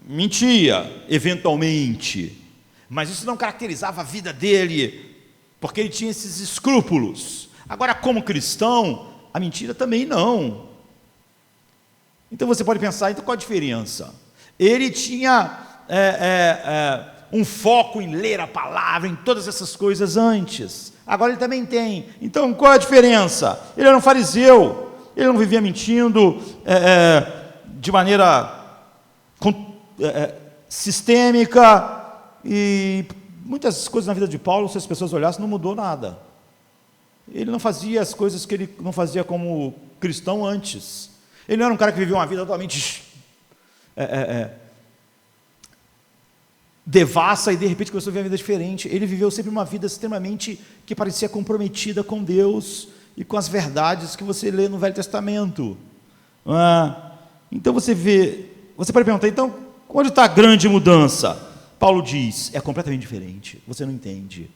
mentia, eventualmente, mas isso não caracterizava a vida dele, porque ele tinha esses escrúpulos. Agora, como cristão, a mentira também não. Então você pode pensar, então qual a diferença? Ele tinha um foco em ler a palavra, em todas essas coisas antes. Agora ele também tem. Então qual a diferença? Ele era um fariseu, ele não vivia mentindo de maneira sistêmica, e muitas coisas na vida de Paulo, se as pessoas olhassem, não mudou nada. Ele não fazia as coisas que ele não fazia como cristão antes. Ele não era um cara que vivia uma vida totalmente devassa e de repente começou a viver uma vida diferente. Ele viveu sempre uma vida extremamente que parecia comprometida com Deus e com as verdades que você lê no Velho Testamento. Então você pode perguntar, então onde está a grande mudança? Paulo diz, é completamente diferente, você não entende.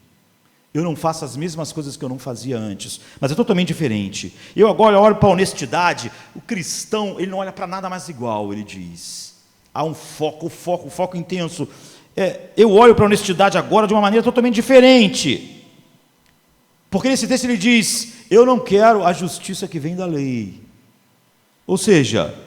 Eu não faço as mesmas coisas que eu não fazia antes, mas é totalmente diferente. Eu agora olho para a honestidade. O cristão, ele não olha para nada mais igual, ele diz. Há um foco intenso. Eu olho para a honestidade agora de uma maneira totalmente diferente. Porque nesse texto ele diz, eu não quero a justiça que vem da lei. Ou seja,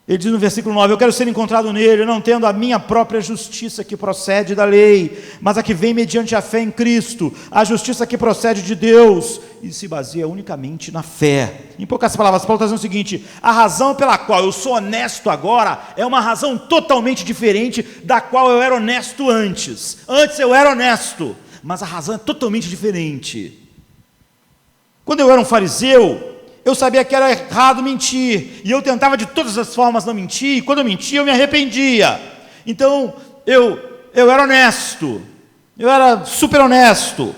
Ele diz no versículo 9, eu quero ser encontrado nele, não tendo a minha própria justiça que procede da lei, mas a que vem mediante a fé em Cristo, a justiça que procede de Deus, e se baseia unicamente na fé. Em poucas palavras, Paulo está dizendo o seguinte, a razão pela qual eu sou honesto agora, é uma razão totalmente diferente da qual eu era honesto antes. Antes eu era honesto, mas a razão é totalmente diferente. Quando eu era um fariseu, eu sabia que era errado mentir, e eu tentava de todas as formas não mentir, e quando eu mentia eu me arrependia. Então eu era honesto, eu era super honesto,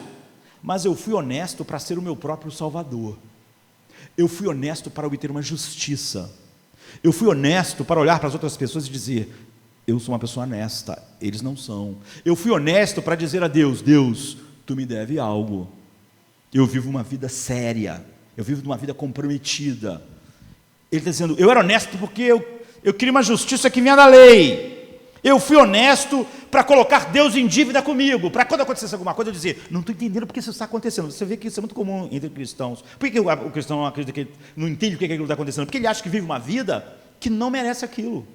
mas eu fui honesto para ser o meu próprio salvador. Eu fui honesto para obter uma justiça. Eu fui honesto para olhar para as outras pessoas e dizer, eu sou uma pessoa honesta, eles não são. Eu fui honesto para dizer a Deus, Deus, tu me deve algo. Eu vivo uma vida séria, eu vivo uma vida comprometida. Ele está dizendo, eu era honesto porque eu queria uma justiça que vinha da lei. Eu fui honesto para colocar Deus em dívida comigo, para quando acontecesse alguma coisa eu dizer, não estou entendendo porque isso está acontecendo. Você vê que isso é muito comum entre cristãos. Por que o cristão não acredita, que não entende o que aquilo está acontecendo? Porque ele acha que vive uma vida que não merece aquilo.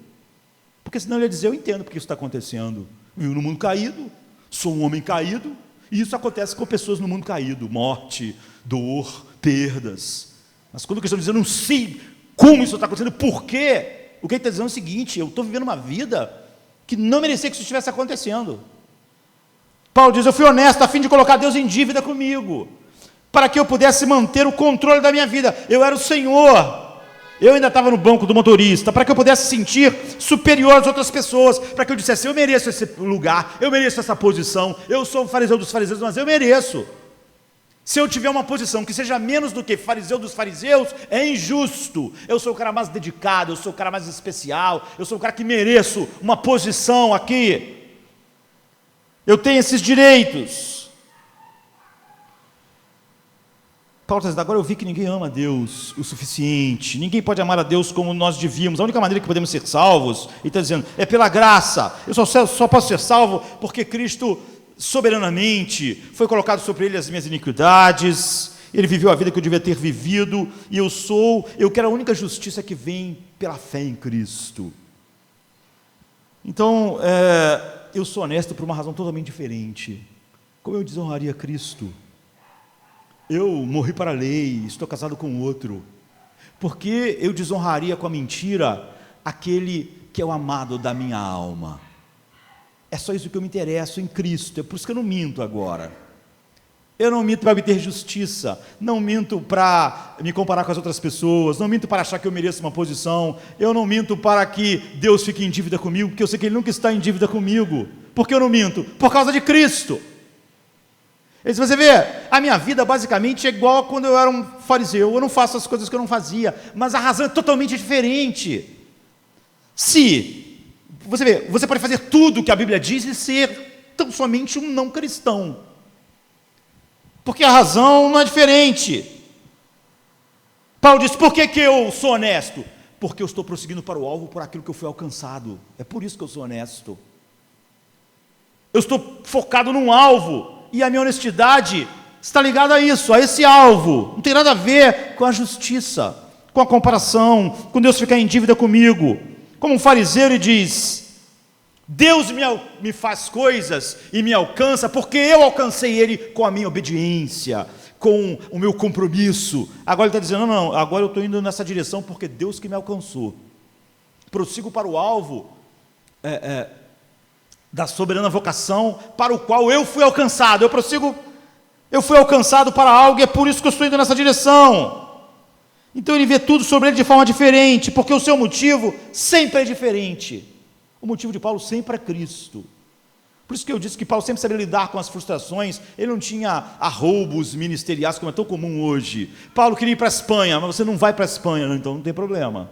Porque senão ele ia dizer, eu entendo porque isso está acontecendo. Vivo no mundo caído, sou um homem caído, e isso acontece com pessoas no mundo caído, morte, dor, perdas. Mas quando o cristão diz, eu não sei como isso está acontecendo, por quê? O que ele está dizendo é o seguinte, eu estou vivendo uma vida que não merecia que isso estivesse acontecendo. Paulo diz, eu fui honesto a fim de colocar Deus em dívida comigo, para que eu pudesse manter o controle da minha vida. Eu era o Senhor, eu ainda estava no banco do motorista, para que eu pudesse sentir superior às outras pessoas, para que eu dissesse, eu mereço esse lugar, eu mereço essa posição, eu sou o fariseu dos fariseus, mas eu mereço. Se eu tiver uma posição que seja menos do que fariseu dos fariseus, é injusto. Eu sou o cara mais dedicado, eu sou o cara mais especial, eu sou o cara que mereço uma posição aqui. Eu tenho esses direitos. Paulo está dizendo, agora eu vi que ninguém ama a Deus o suficiente, ninguém pode amar a Deus como nós devíamos, a única maneira que podemos ser salvos, ele está dizendo, é pela graça. Eu só posso ser salvo porque Cristo soberanamente foi colocado sobre ele as minhas iniquidades, ele viveu a vida que eu devia ter vivido, e eu quero a única justiça que vem pela fé em Cristo. Então, eu sou honesto por uma razão totalmente diferente. Como eu desonraria Cristo? Eu morri para a lei, estou casado com outro. Por que eu desonraria com a mentira aquele que é o amado da minha alma? É só isso que eu me interesso em Cristo, é por isso que eu não minto agora. Eu não minto para obter justiça, não minto para me comparar com as outras pessoas, não minto para achar que eu mereço uma posição, eu não minto para que Deus fique em dívida comigo, porque eu sei que Ele nunca está em dívida comigo. Por que eu não minto? Por causa de Cristo. E se você vê, a minha vida basicamente é igual a quando eu era um fariseu, eu não faço as coisas que eu não fazia, mas a razão é totalmente diferente. Você vê, você pode fazer tudo o que a Bíblia diz e ser tão somente um não cristão. Porque a razão não é diferente. Paulo diz, por que eu sou honesto? Porque eu estou prosseguindo para o alvo por aquilo que eu fui alcançado. É por isso que eu sou honesto. Eu estou focado num alvo, e a minha honestidade está ligada a isso, a esse alvo. Não tem nada a ver com a justiça, com a comparação, com Deus ficar em dívida comigo. Como um fariseu, ele diz, Deus me faz coisas e me alcança, porque eu alcancei Ele com a minha obediência, com o meu compromisso. Agora ele está dizendo, não, agora eu estou indo nessa direção, porque Deus que me alcançou. Prossigo para o alvo da soberana vocação, para o qual eu fui alcançado. Eu fui alcançado para algo, e é por isso que eu estou indo nessa direção. Então ele vê tudo sobre ele de forma diferente, porque o seu motivo sempre é diferente. O motivo de Paulo sempre é Cristo. Por isso que eu disse que Paulo sempre sabia lidar com as frustrações. Ele não tinha arroubos ministeriais, como é tão comum hoje. Paulo queria ir para a Espanha, mas você não vai para a Espanha, então não tem problema.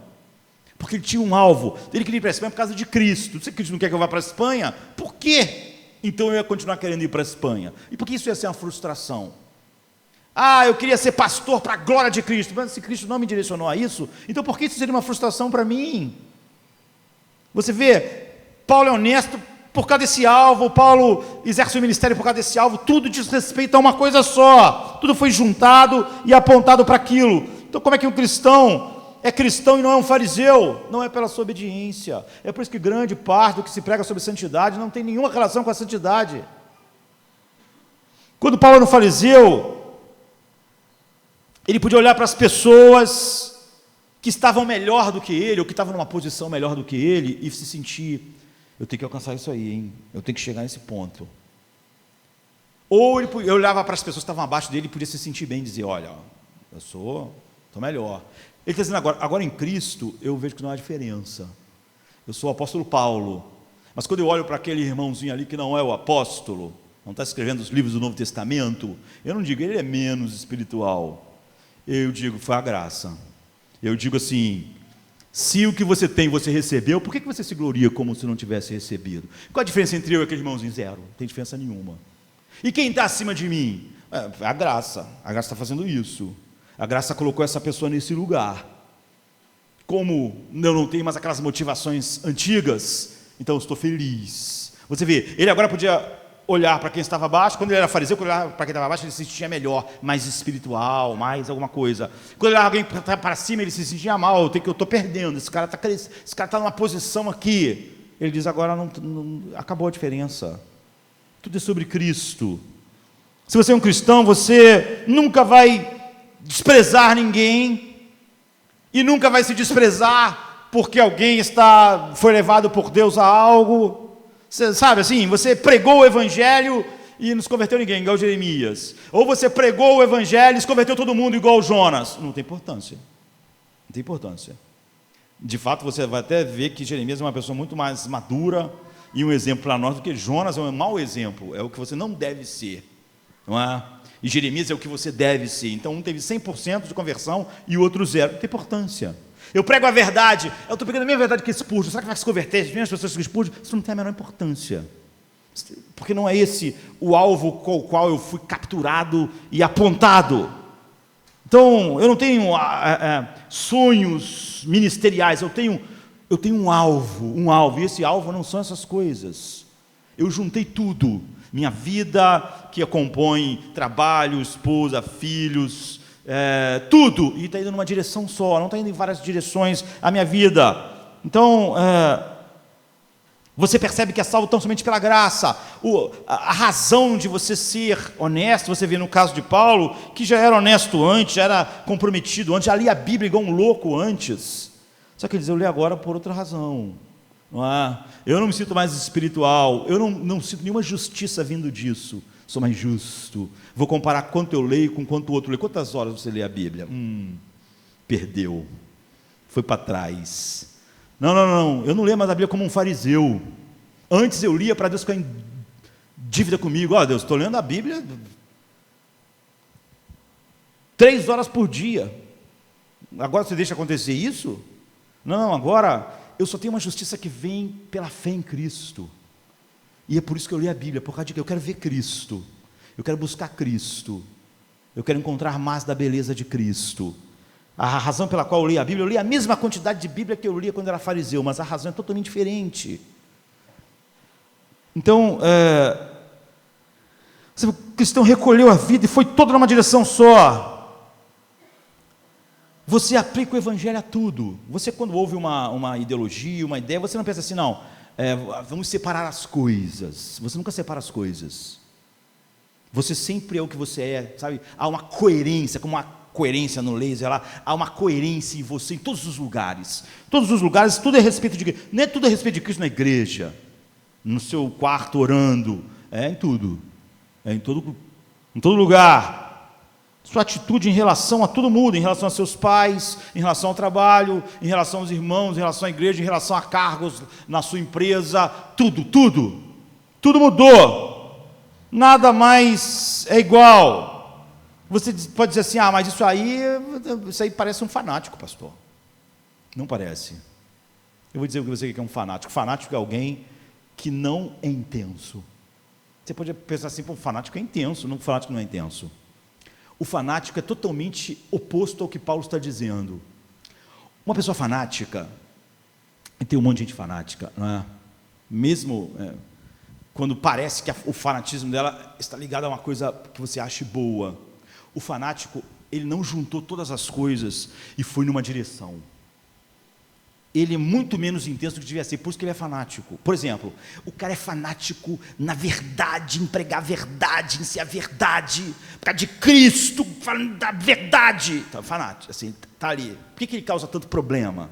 Porque ele tinha um alvo. Ele queria ir para a Espanha por causa de Cristo. Você não quer que eu vá para a Espanha? Por quê? Então eu ia continuar querendo ir para a Espanha. E por que isso ia ser uma frustração? Eu queria ser pastor para a glória de Cristo. Mas se Cristo não me direcionou a isso, então por que isso seria uma frustração para mim? Você vê, Paulo é honesto por causa desse alvo, Paulo exerce o ministério por causa desse alvo, tudo diz respeito a uma coisa só, tudo foi juntado e apontado para aquilo. Então como é que um cristão é cristão e não é um fariseu? Não é pela sua obediência. É por isso que grande parte do que se prega sobre santidade não tem nenhuma relação com a santidade. Quando Paulo era um fariseu, ele podia olhar para as pessoas que estavam melhor do que ele, ou que estavam numa posição melhor do que ele, e se sentir, eu tenho que alcançar isso aí, hein? Eu tenho que chegar nesse ponto. Ou ele olhava para as pessoas que estavam abaixo dele e podia se sentir bem e dizer, olha, eu estou melhor. Ele está dizendo agora em Cristo, eu vejo que não há diferença. Eu sou o apóstolo Paulo, mas quando eu olho para aquele irmãozinho ali que não é o apóstolo, não está escrevendo os livros do Novo Testamento, eu não digo ele é menos espiritual, eu digo foi a graça. Eu digo assim, se o que você tem você recebeu, por que você se gloria como se não tivesse recebido? Qual a diferença entre eu e aquele irmãozinho? Zero, não tem diferença nenhuma. E quem está acima de mim? A graça está fazendo isso. A graça colocou essa pessoa nesse lugar. Como eu não tenho mais aquelas motivações antigas, então eu estou feliz. Você vê, ele agora podia olhar para quem estava abaixo, quando ele era fariseu, quando ele olhava para quem estava abaixo, ele se sentia melhor, mais espiritual, mais alguma coisa. Quando ele olhava alguém para cima, ele se sentia mal, eu estou perdendo, esse cara está numa posição aqui. Ele diz, agora acabou a diferença. Tudo é sobre Cristo. Se você é um cristão, você nunca vai desprezar ninguém, e nunca vai se desprezar porque alguém foi levado por Deus a algo. Você sabe assim, você pregou o evangelho e não se converteu ninguém, igual Jeremias. Ou você pregou o evangelho e se converteu todo mundo, igual Jonas. Não tem importância. Não tem importância. De fato, você vai até ver que Jeremias é uma pessoa muito mais madura e um exemplo para nós do que Jonas é um mau exemplo. É o que você não deve ser. Não é? E Jeremias é o que você deve ser. Então, um teve 100% de conversão e o outro 0. Não tem importância. Eu prego a verdade, eu estou pegando a mesma verdade que Spurgeon. Será que vai se converter? As mesmas pessoas que Spurgeon? Isso não tem a menor importância. Porque não é esse o alvo com o qual eu fui capturado e apontado. Então, eu não tenho sonhos ministeriais, eu tenho um alvo, e esse alvo não são essas coisas. Eu juntei tudo, minha vida que a compõe, trabalho, esposa, filhos, tudo, e está indo numa direção só, não está indo em várias direções a minha vida. Então, você percebe que é salvo tão somente pela graça. A razão de você ser honesto, você vê no caso de Paulo, que já era honesto antes, já era comprometido antes, já lia a Bíblia igual um louco antes. Só que ele diz, eu leio agora por outra razão. Não é? Eu não me sinto mais espiritual, eu não sinto nenhuma justiça vindo disso. Sou mais justo. Vou comparar quanto eu leio com quanto o outro lê. Quantas horas você lê a Bíblia? Perdeu. Foi para trás. Não. Eu não leio mais a Bíblia como um fariseu. Antes eu lia para Deus ficar em dívida comigo. Deus, estou lendo a Bíblia 3 horas por dia. Agora você deixa acontecer isso? Não, agora eu só tenho uma justiça que vem pela fé em Cristo. E é por isso que eu leio a Bíblia, por causa de que eu quero ver Cristo, eu quero buscar Cristo, eu quero encontrar mais da beleza de Cristo. A razão pela qual eu leio a Bíblia, eu li a mesma quantidade de Bíblia que eu lia quando era fariseu, mas a razão é totalmente diferente. Então, o cristão recolheu a vida e foi toda numa direção só. Você aplica o evangelho a tudo. Você, quando ouve uma ideologia, uma ideia, você não pensa assim, não, vamos separar as coisas. Você nunca separa as coisas. Você sempre é o que você é, sabe? Há uma coerência, como uma coerência no laser lá, há uma coerência em você, em todos os lugares. Todos os lugares, tudo é a respeito de Cristo. Não é tudo a respeito de Cristo na igreja, no seu quarto orando, em tudo. Em todo lugar. Sua atitude em relação a tudo muda, em relação a seus pais, em relação ao trabalho, em relação aos irmãos, em relação à igreja, em relação a cargos na sua empresa, tudo mudou, nada mais é igual. Você pode dizer assim, mas isso aí parece um fanático, pastor. Não parece. Eu vou dizer o que você quer que é um fanático. Fanático é alguém que não é intenso. Você pode pensar assim, o fanático é intenso, o fanático não é intenso. O fanático é totalmente oposto ao que Paulo está dizendo. Uma pessoa fanática, e tem um monte de gente fanática, não é? Mesmo quando parece que o fanatismo dela está ligado a uma coisa que você acha boa. O fanático ele não juntou todas as coisas e foi numa direção. Ele é muito menos intenso do que devia ser, por isso que ele é fanático. Por exemplo, o cara é fanático na verdade, em pregar a verdade, em ser a verdade, por causa de Cristo, falando da verdade. Tá fanático, assim, tá ali. Por que ele causa tanto problema?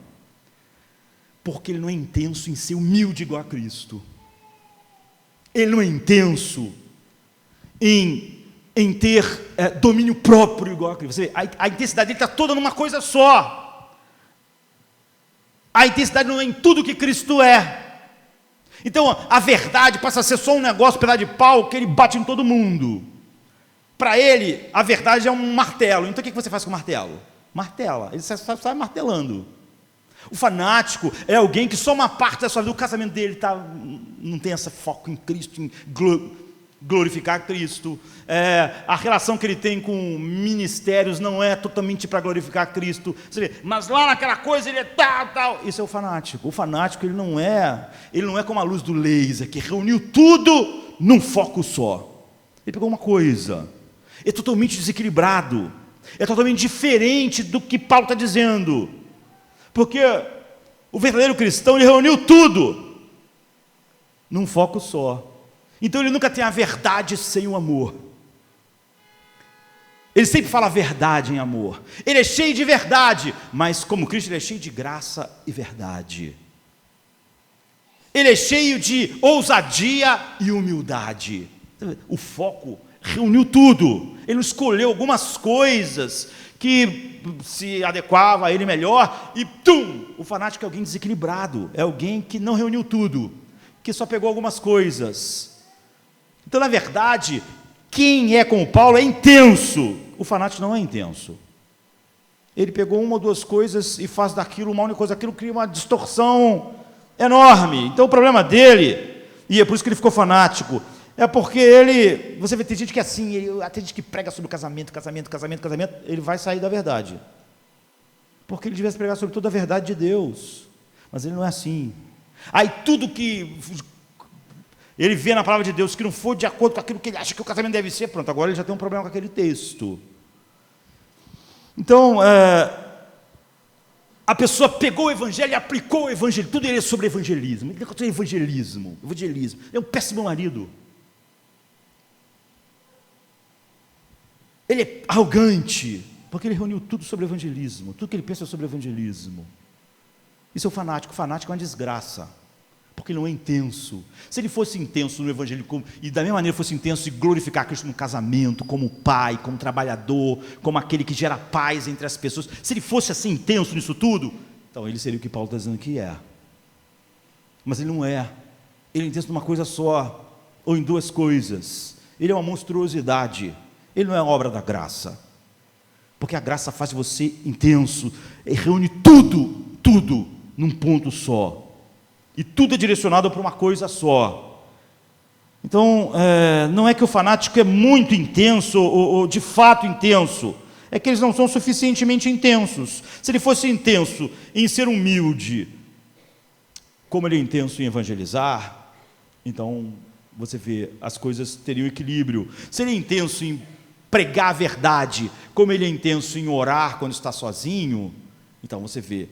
Porque ele não é intenso em ser humilde igual a Cristo. Ele não é intenso em ter domínio próprio igual a Cristo. Você vê, a intensidade dele está toda numa coisa só. A intensidade não é em tudo que Cristo é. Então, a verdade passa a ser só um negócio, um pedaço de pau, que ele bate em todo mundo. Para ele, a verdade é um martelo. Então, o que você faz com o martelo? Martela. Ele sai martelando. O fanático é alguém que só uma parte da sua vida, o casamento dele não tem esse foco em Cristo, em glorificar Cristo. A relação que ele tem com ministérios não é totalmente para glorificar Cristo. Você vê, mas lá naquela coisa ele é tal. Isso é o fanático. O fanático ele não é como a luz do laser, que reuniu tudo num foco só. Ele pegou uma coisa. É totalmente desequilibrado. É totalmente diferente do que Paulo está dizendo. Porque o verdadeiro cristão, ele reuniu tudo num foco só. Então ele nunca tem a verdade sem o amor. Ele sempre fala a verdade em amor. Ele é cheio de verdade, mas como Cristo ele é cheio de graça e verdade. Ele é cheio de ousadia e humildade. O foco reuniu tudo. Ele não escolheu algumas coisas que se adequava a ele melhor e o fanático é alguém desequilibrado, é alguém que não reuniu tudo, que só pegou algumas coisas. Então, na verdade, quem é como Paulo é intenso. O fanático não é intenso. Ele pegou uma ou duas coisas e faz daquilo uma única coisa. Aquilo cria uma distorção enorme. Então, o problema dele, e é por isso que ele ficou fanático, é porque você vê, tem gente que é assim, tem gente que prega sobre casamento, ele vai sair da verdade. Porque ele devia pregar sobre toda a verdade de Deus. Mas ele não é assim. Aí tudo que ele vê na palavra de Deus que não for de acordo com aquilo que ele acha que o casamento deve ser, pronto, agora ele já tem um problema com aquele texto. Então, a pessoa pegou o evangelho e aplicou o evangelho, tudo ele é sobre evangelismo. Ele é evangelismo. Ele é um péssimo marido. Ele é arrogante, porque ele reuniu tudo sobre evangelismo, tudo que ele pensa é sobre evangelismo. Isso é o fanático. O fanático é uma desgraça. Porque ele não é intenso. Se ele fosse intenso no evangelho, e da mesma maneira fosse intenso em glorificar Cristo no casamento, como pai, como trabalhador, como aquele que gera paz entre as pessoas, se ele fosse assim intenso nisso tudo, então ele seria o que Paulo está dizendo que é. Mas ele não é. Ele é intenso numa coisa só, ou em duas coisas. Ele é uma monstruosidade. Ele não é obra da graça. Porque a graça faz você intenso, e reúne tudo num ponto só. E tudo é direcionado para uma coisa só. Então, não é que o fanático é muito intenso, ou de fato intenso. É que eles não são suficientemente intensos. Se ele fosse intenso em ser humilde, como ele é intenso em evangelizar, então, você vê, as coisas teriam equilíbrio. Se ele é intenso em pregar a verdade, como ele é intenso em orar quando está sozinho, então você vê,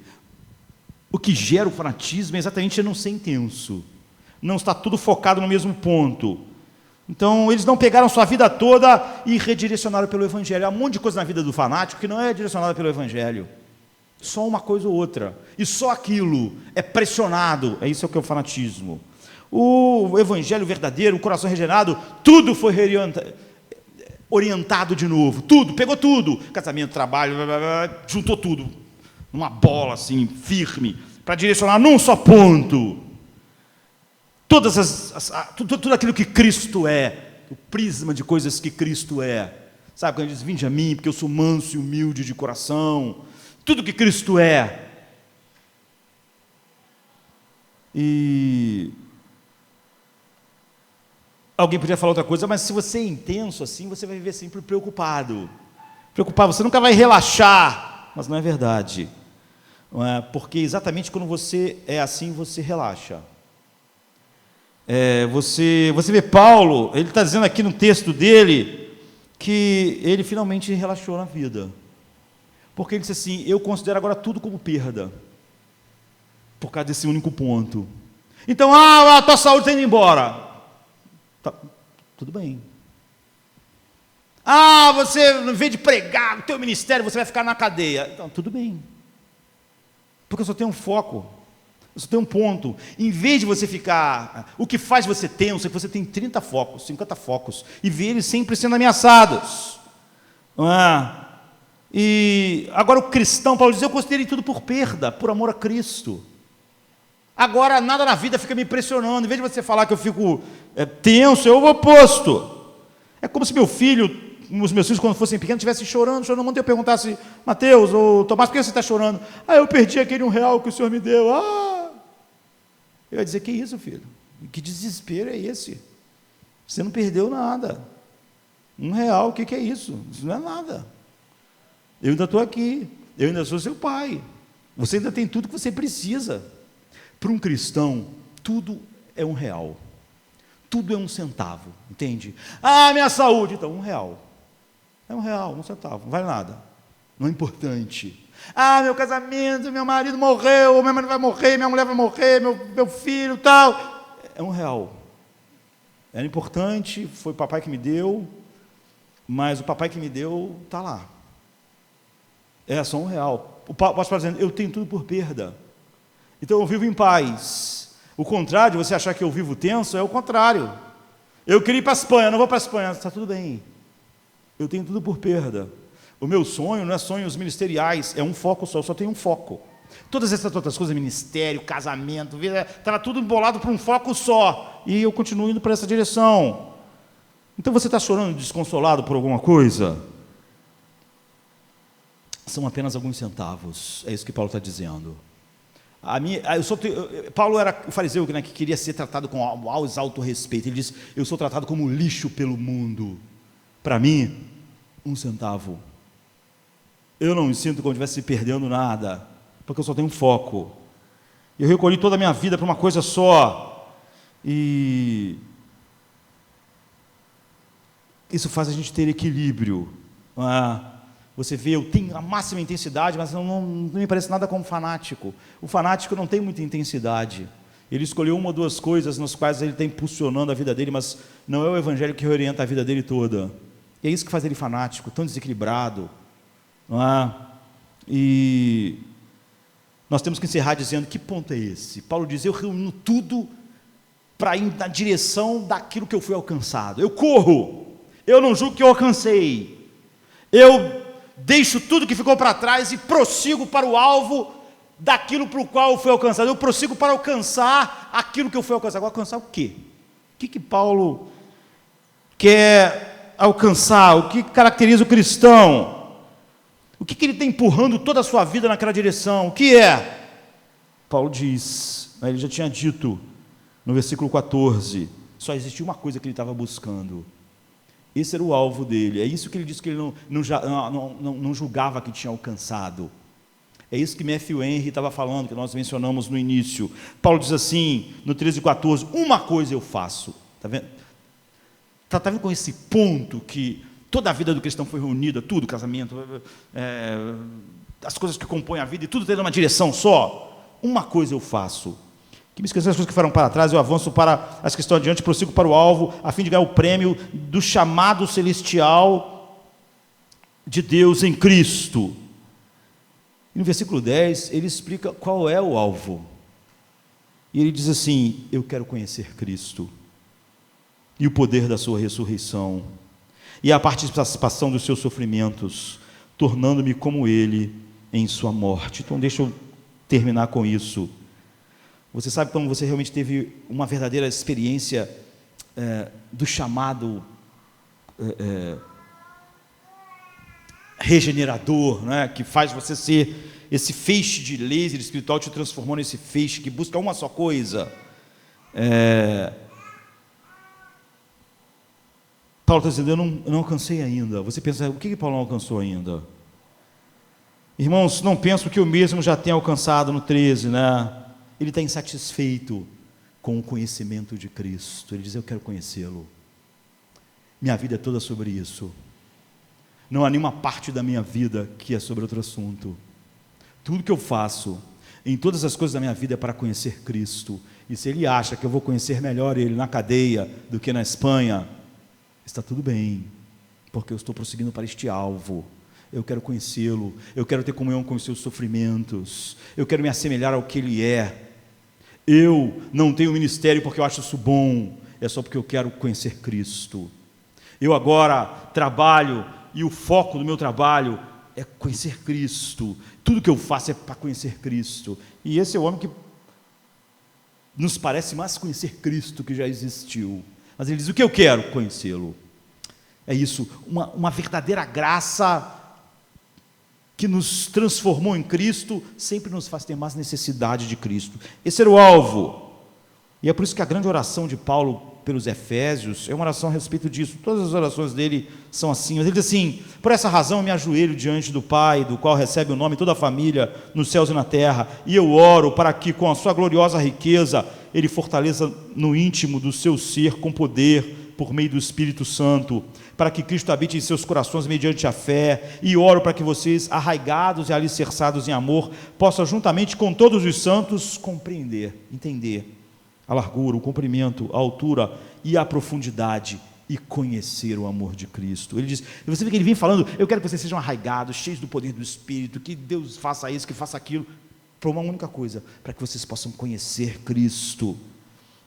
o que gera o fanatismo é exatamente não ser intenso, não está tudo focado no mesmo ponto. Então eles não pegaram sua vida toda e redirecionaram pelo evangelho. Há um monte de coisa na vida do fanático que não é direcionada pelo evangelho, só uma coisa ou outra, e só aquilo é pressionado. Isso é o que é o fanatismo. O evangelho verdadeiro, o coração regenerado, tudo foi orientado de novo, tudo, pegou tudo, casamento, trabalho, juntou tudo numa bola assim, firme, para direcionar num só ponto. Tudo aquilo que Cristo é, o prisma de coisas que Cristo é. Sabe, quando ele diz, vinde a mim, porque eu sou manso e humilde de coração. Tudo que Cristo é. E alguém podia falar outra coisa, mas se você é intenso assim, você vai viver sempre preocupado. Você nunca vai relaxar, mas não é verdade. Não é? Porque exatamente quando você é assim, você relaxa. Você vê Paulo, ele está dizendo aqui no texto dele, que ele finalmente relaxou na vida. Porque ele disse assim: eu considero agora tudo como perda, por causa desse único ponto. Então, a tua saúde está indo embora. Tá, tudo bem. Você, em vez de pregar o teu ministério, você vai ficar na cadeia. Então, tudo bem. Porque eu só tenho um foco. Eu só tenho um ponto. Em vez de você ficar... O que faz você tenso é que você tem 30 focos, 50 focos, e vê eles sempre sendo ameaçados. Não é? E agora o cristão, Paulo diz: eu considerei tudo por perda, por amor a Cristo. Agora nada na vida fica me impressionando. Em vez de você falar que eu fico tenso, eu o oposto. É como se meu filho, os meus filhos, quando fossem pequenos, estivessem chorando, ontem eu perguntasse: Mateus ou Tomás, por que você está chorando? Eu perdi aquele R$1 que o Senhor me deu. Eu ia dizer: que isso, filho? Que desespero é esse? Você não perdeu nada. R$1, o que é isso? Isso não é nada. Eu ainda estou aqui, eu ainda sou seu pai. Você ainda tem tudo que você precisa. Para um cristão, tudo é R$1. Tudo é 1 centavo, entende? Minha saúde, então R$1. É R$1, 1 centavo, não vale nada. Não é importante. Meu casamento, meu marido morreu, meu marido vai morrer, minha mulher vai morrer, meu filho, tal. É R$1. Era importante, foi o papai que me deu, mas o papai que me deu está lá. É só R$1. O pastor está dizendo: eu tenho tudo por perda. Então eu vivo em paz. O contrário de você achar que eu vivo tenso é o contrário. Eu queria ir para a Espanha, não vou para a Espanha. Está tudo bem. Eu tenho tudo por perda. O meu sonho não é sonhos ministeriais, é um foco só, eu só tenho um foco. Todas essas outras coisas, ministério, casamento, vida, estava tudo embolado para um foco só. E eu continuo indo para essa direção. Então você está chorando, desconsolado por alguma coisa? São apenas alguns centavos. É isso que Paulo está dizendo. Paulo era o fariseu, né, que queria ser tratado com alto respeito. Ele diz: eu sou tratado como lixo pelo mundo. Para mim, 1 centavo. Eu não me sinto como se estivesse perdendo nada, porque eu só tenho um foco. Eu recolhi toda a minha vida para uma coisa só. E isso faz a gente ter equilíbrio. Você vê, eu tenho a máxima intensidade, mas não me parece nada como fanático. O fanático não tem muita intensidade. Ele escolheu 1 ou 2 coisas nas quais ele está impulsionando a vida dele, mas não é o evangelho que orienta a vida dele toda. E é isso que faz ele fanático, tão desequilibrado. Não é? E nós temos que encerrar dizendo: que ponto é esse? Paulo diz: eu reúno tudo para ir na direção daquilo que eu fui alcançado. Eu corro, eu não julgo que eu alcancei. Eu deixo tudo que ficou para trás e prossigo para o alvo daquilo para o qual eu fui alcançado. Eu prossigo para alcançar aquilo que eu fui alcançado. Agora, alcançar o quê? O que Paulo quer alcançar? O que caracteriza o cristão? O que ele está empurrando toda a sua vida naquela direção? O que é? Paulo diz, ele já tinha dito no versículo 14, só existia uma coisa que ele estava buscando. Esse era o alvo dele. É isso que ele disse que ele não julgava que tinha alcançado. É isso que Matthew Henry estava falando, que nós mencionamos no início. Paulo diz assim, no 13 e 14, uma coisa eu faço. Está vendo? Está vendo com esse ponto que toda a vida do cristão foi reunida, tudo, casamento, as coisas que compõem a vida, e tudo tem uma direção só. Uma coisa eu faço. Que me esquecer as coisas que foram para trás, eu avanço para as que estão adiante, prossigo para o alvo, a fim de ganhar o prêmio do chamado celestial de Deus em Cristo. E no versículo 10, ele explica qual é o alvo. E ele diz assim: eu quero conhecer Cristo e o poder da sua ressurreição e a participação dos seus sofrimentos, tornando-me como Ele em sua morte. Então deixa eu terminar com isso. Você sabe como você realmente teve uma verdadeira experiência do chamado regenerador, né, que faz você ser esse feixe de laser espiritual, te transformou nesse feixe que busca uma só coisa. Paulo está dizendo: eu não alcancei ainda. Você pensa: o que Paulo não alcançou ainda? Irmãos, não penso que eu mesmo já tenha alcançado no 13, né? Ele está insatisfeito com o conhecimento de Cristo. Ele diz: eu quero conhecê-lo. Minha vida é toda sobre isso. Não há nenhuma parte da minha vida que é sobre outro assunto. Tudo que eu faço, em todas as coisas da minha vida, é para conhecer Cristo. E se ele acha que eu vou conhecer melhor ele na cadeia do que na Espanha, está tudo bem, porque eu estou prosseguindo para este alvo. Eu quero conhecê-lo, eu quero ter comunhão com os seus sofrimentos, eu quero me assemelhar ao que ele é. Eu não tenho ministério porque eu acho isso bom, é só porque eu quero conhecer Cristo. Eu agora trabalho e o foco do meu trabalho é conhecer Cristo. Tudo que eu faço é para conhecer Cristo. E esse é o homem que nos parece mais conhecer Cristo que já existiu. Mas ele diz: o que eu quero? Conhecê-lo. É isso, uma verdadeira graça que nos transformou em Cristo, sempre nos faz ter mais necessidade de Cristo. Esse era o alvo. E é por isso que a grande oração de Paulo pelos Efésios é uma oração a respeito disso. Todas as orações dele são assim. Mas ele diz assim: por essa razão eu me ajoelho diante do Pai, do qual recebe o nome toda a família nos céus e na terra, e eu oro para que, com a sua gloriosa riqueza, ele fortaleça no íntimo do seu ser com poder, por meio do Espírito Santo, para que Cristo habite em seus corações mediante a fé, e oro para que vocês, arraigados e alicerçados em amor, possam juntamente com todos os santos compreender, entender a largura, o comprimento, a altura e a profundidade, e conhecer o amor de Cristo. Ele diz, você vê que ele vem falando: eu quero que vocês sejam arraigados, cheios do poder do Espírito, que Deus faça isso, que faça aquilo, para uma única coisa: para que vocês possam conhecer Cristo,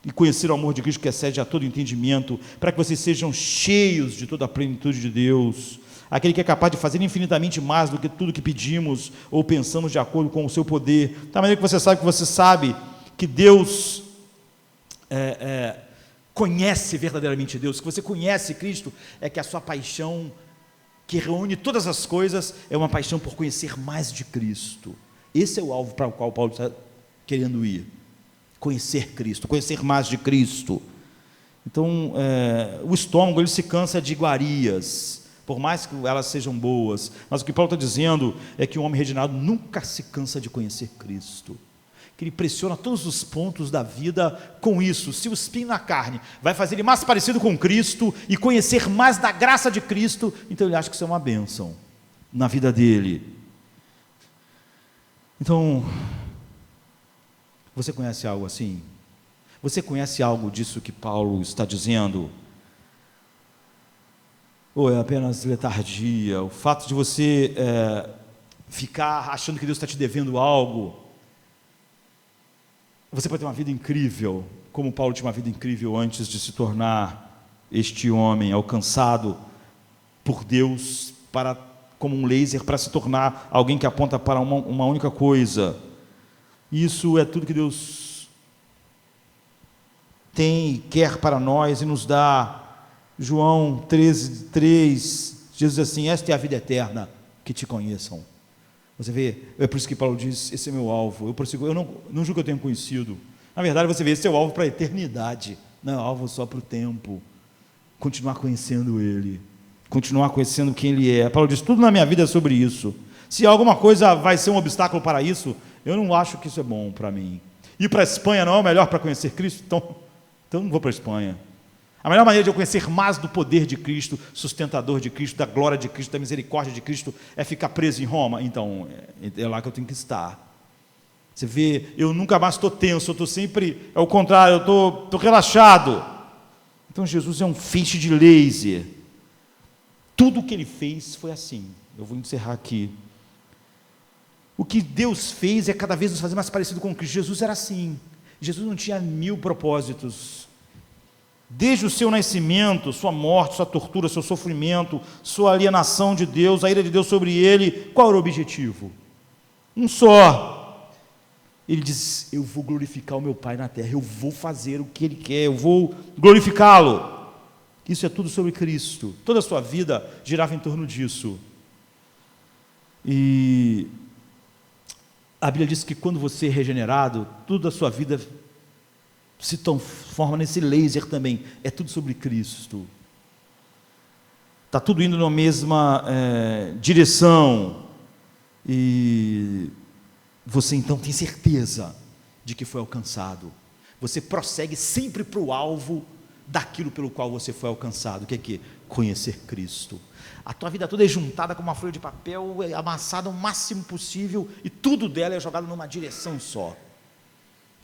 e conhecer o amor de Cristo que excede a todo entendimento, para que vocês sejam cheios de toda a plenitude de Deus, aquele que é capaz de fazer infinitamente mais do que tudo que pedimos ou pensamos, de acordo com o seu poder. Da maneira que você sabe que Deus conhece verdadeiramente Deus, que você conhece Cristo, é que a sua paixão, que reúne todas as coisas, é uma paixão por conhecer mais de Cristo. Esse é o alvo para o qual Paulo está querendo ir: conhecer Cristo, conhecer mais de Cristo. Então, o estômago, ele se cansa de iguarias, por mais que elas sejam boas, mas o que Paulo está dizendo é que um homem regenerado nunca se cansa de conhecer Cristo, que ele pressiona todos os pontos da vida com isso. Se o espinho na carne vai fazer ele mais parecido com Cristo e conhecer mais da graça de Cristo, então ele acha que isso é uma bênção na vida dele. Então, você conhece algo assim? Você conhece algo disso que Paulo está dizendo? Ou é apenas letargia? O fato de você ficar achando que Deus está te devendo algo? Você pode ter uma vida incrível, como Paulo tinha uma vida incrível antes de se tornar este homem alcançado por Deus como um laser, para se tornar alguém que aponta para uma única coisa. Isso é tudo que Deus tem e quer para nós e nos dá. João 13:3, Jesus diz assim: esta é a vida eterna, que te conheçam. Você vê, é por isso que Paulo diz: esse é meu alvo, eu não julgo que eu tenho conhecido. Na verdade, você vê, esse é o alvo para a eternidade, não é alvo só para o tempo. Continuar conhecendo Ele, continuar conhecendo quem Ele é. Paulo diz: tudo na minha vida é sobre isso. Se alguma coisa vai ser um obstáculo para isso, eu não acho que isso é bom para mim. Ir para a Espanha não é o melhor para conhecer Cristo? Então eu não vou para a Espanha. A melhor maneira de eu conhecer mais do poder de Cristo, sustentador de Cristo, da glória de Cristo, da misericórdia de Cristo, é ficar preso em Roma? Então, é lá que eu tenho que estar. Você vê, eu nunca mais estou tenso, eu estou sempre, é o contrário, eu estou relaxado. Então, Jesus é um feixe de laser. Tudo o que Ele fez foi assim. Eu vou encerrar aqui. O que Deus fez é cada vez nos fazer mais parecido com Cristo. Jesus era assim. Jesus não tinha 1000 propósitos. Desde o seu nascimento, sua morte, sua tortura, seu sofrimento, sua alienação de Deus, a ira de Deus sobre ele, qual era o objetivo? Um só. Ele diz: eu vou glorificar o meu Pai na terra, eu vou fazer o que Ele quer, eu vou glorificá-lo. Isso é tudo sobre Cristo. Toda a sua vida girava em torno disso. E a Bíblia diz que quando você é regenerado, toda a sua vida se transforma nesse laser também. É tudo sobre Cristo. Está tudo indo na mesma direção. E você então tem certeza de que foi alcançado. Você prossegue sempre para o alvo daquilo pelo qual você foi alcançado. O que é que? Conhecer Cristo. A tua vida toda é juntada com uma folha de papel, é amassada o máximo possível, e tudo dela é jogado numa direção só.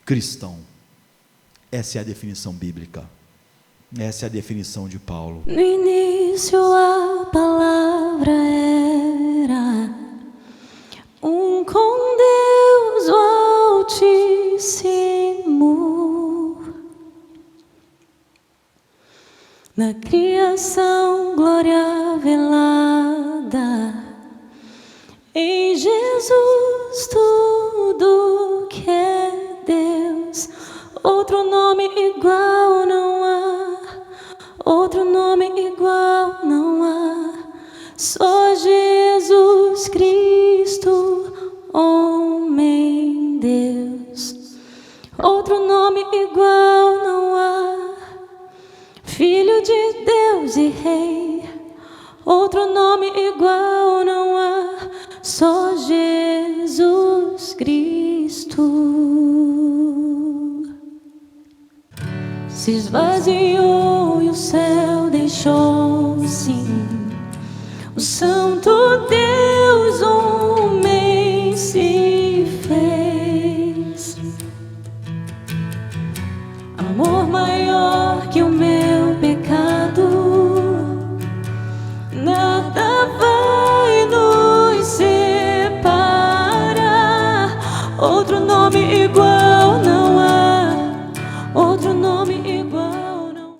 Cristão. Essa é a definição bíblica. Essa é a definição de Paulo. No início a palavra era com Deus o Altíssimo. Na criação glória velada, em Jesus tudo que é Deus. Outro nome igual não há, outro nome igual não há. Só Jesus Cristo, homem Deus. Outro nome igual não há. Filho de Deus e Rei, outro nome igual não há, só Jesus Cristo. Se esvaziou e o céu deixou, sim, o Santo Deus homem se fez. Amor maior que o meu pecado, nada vai nos separar. Outro nome igual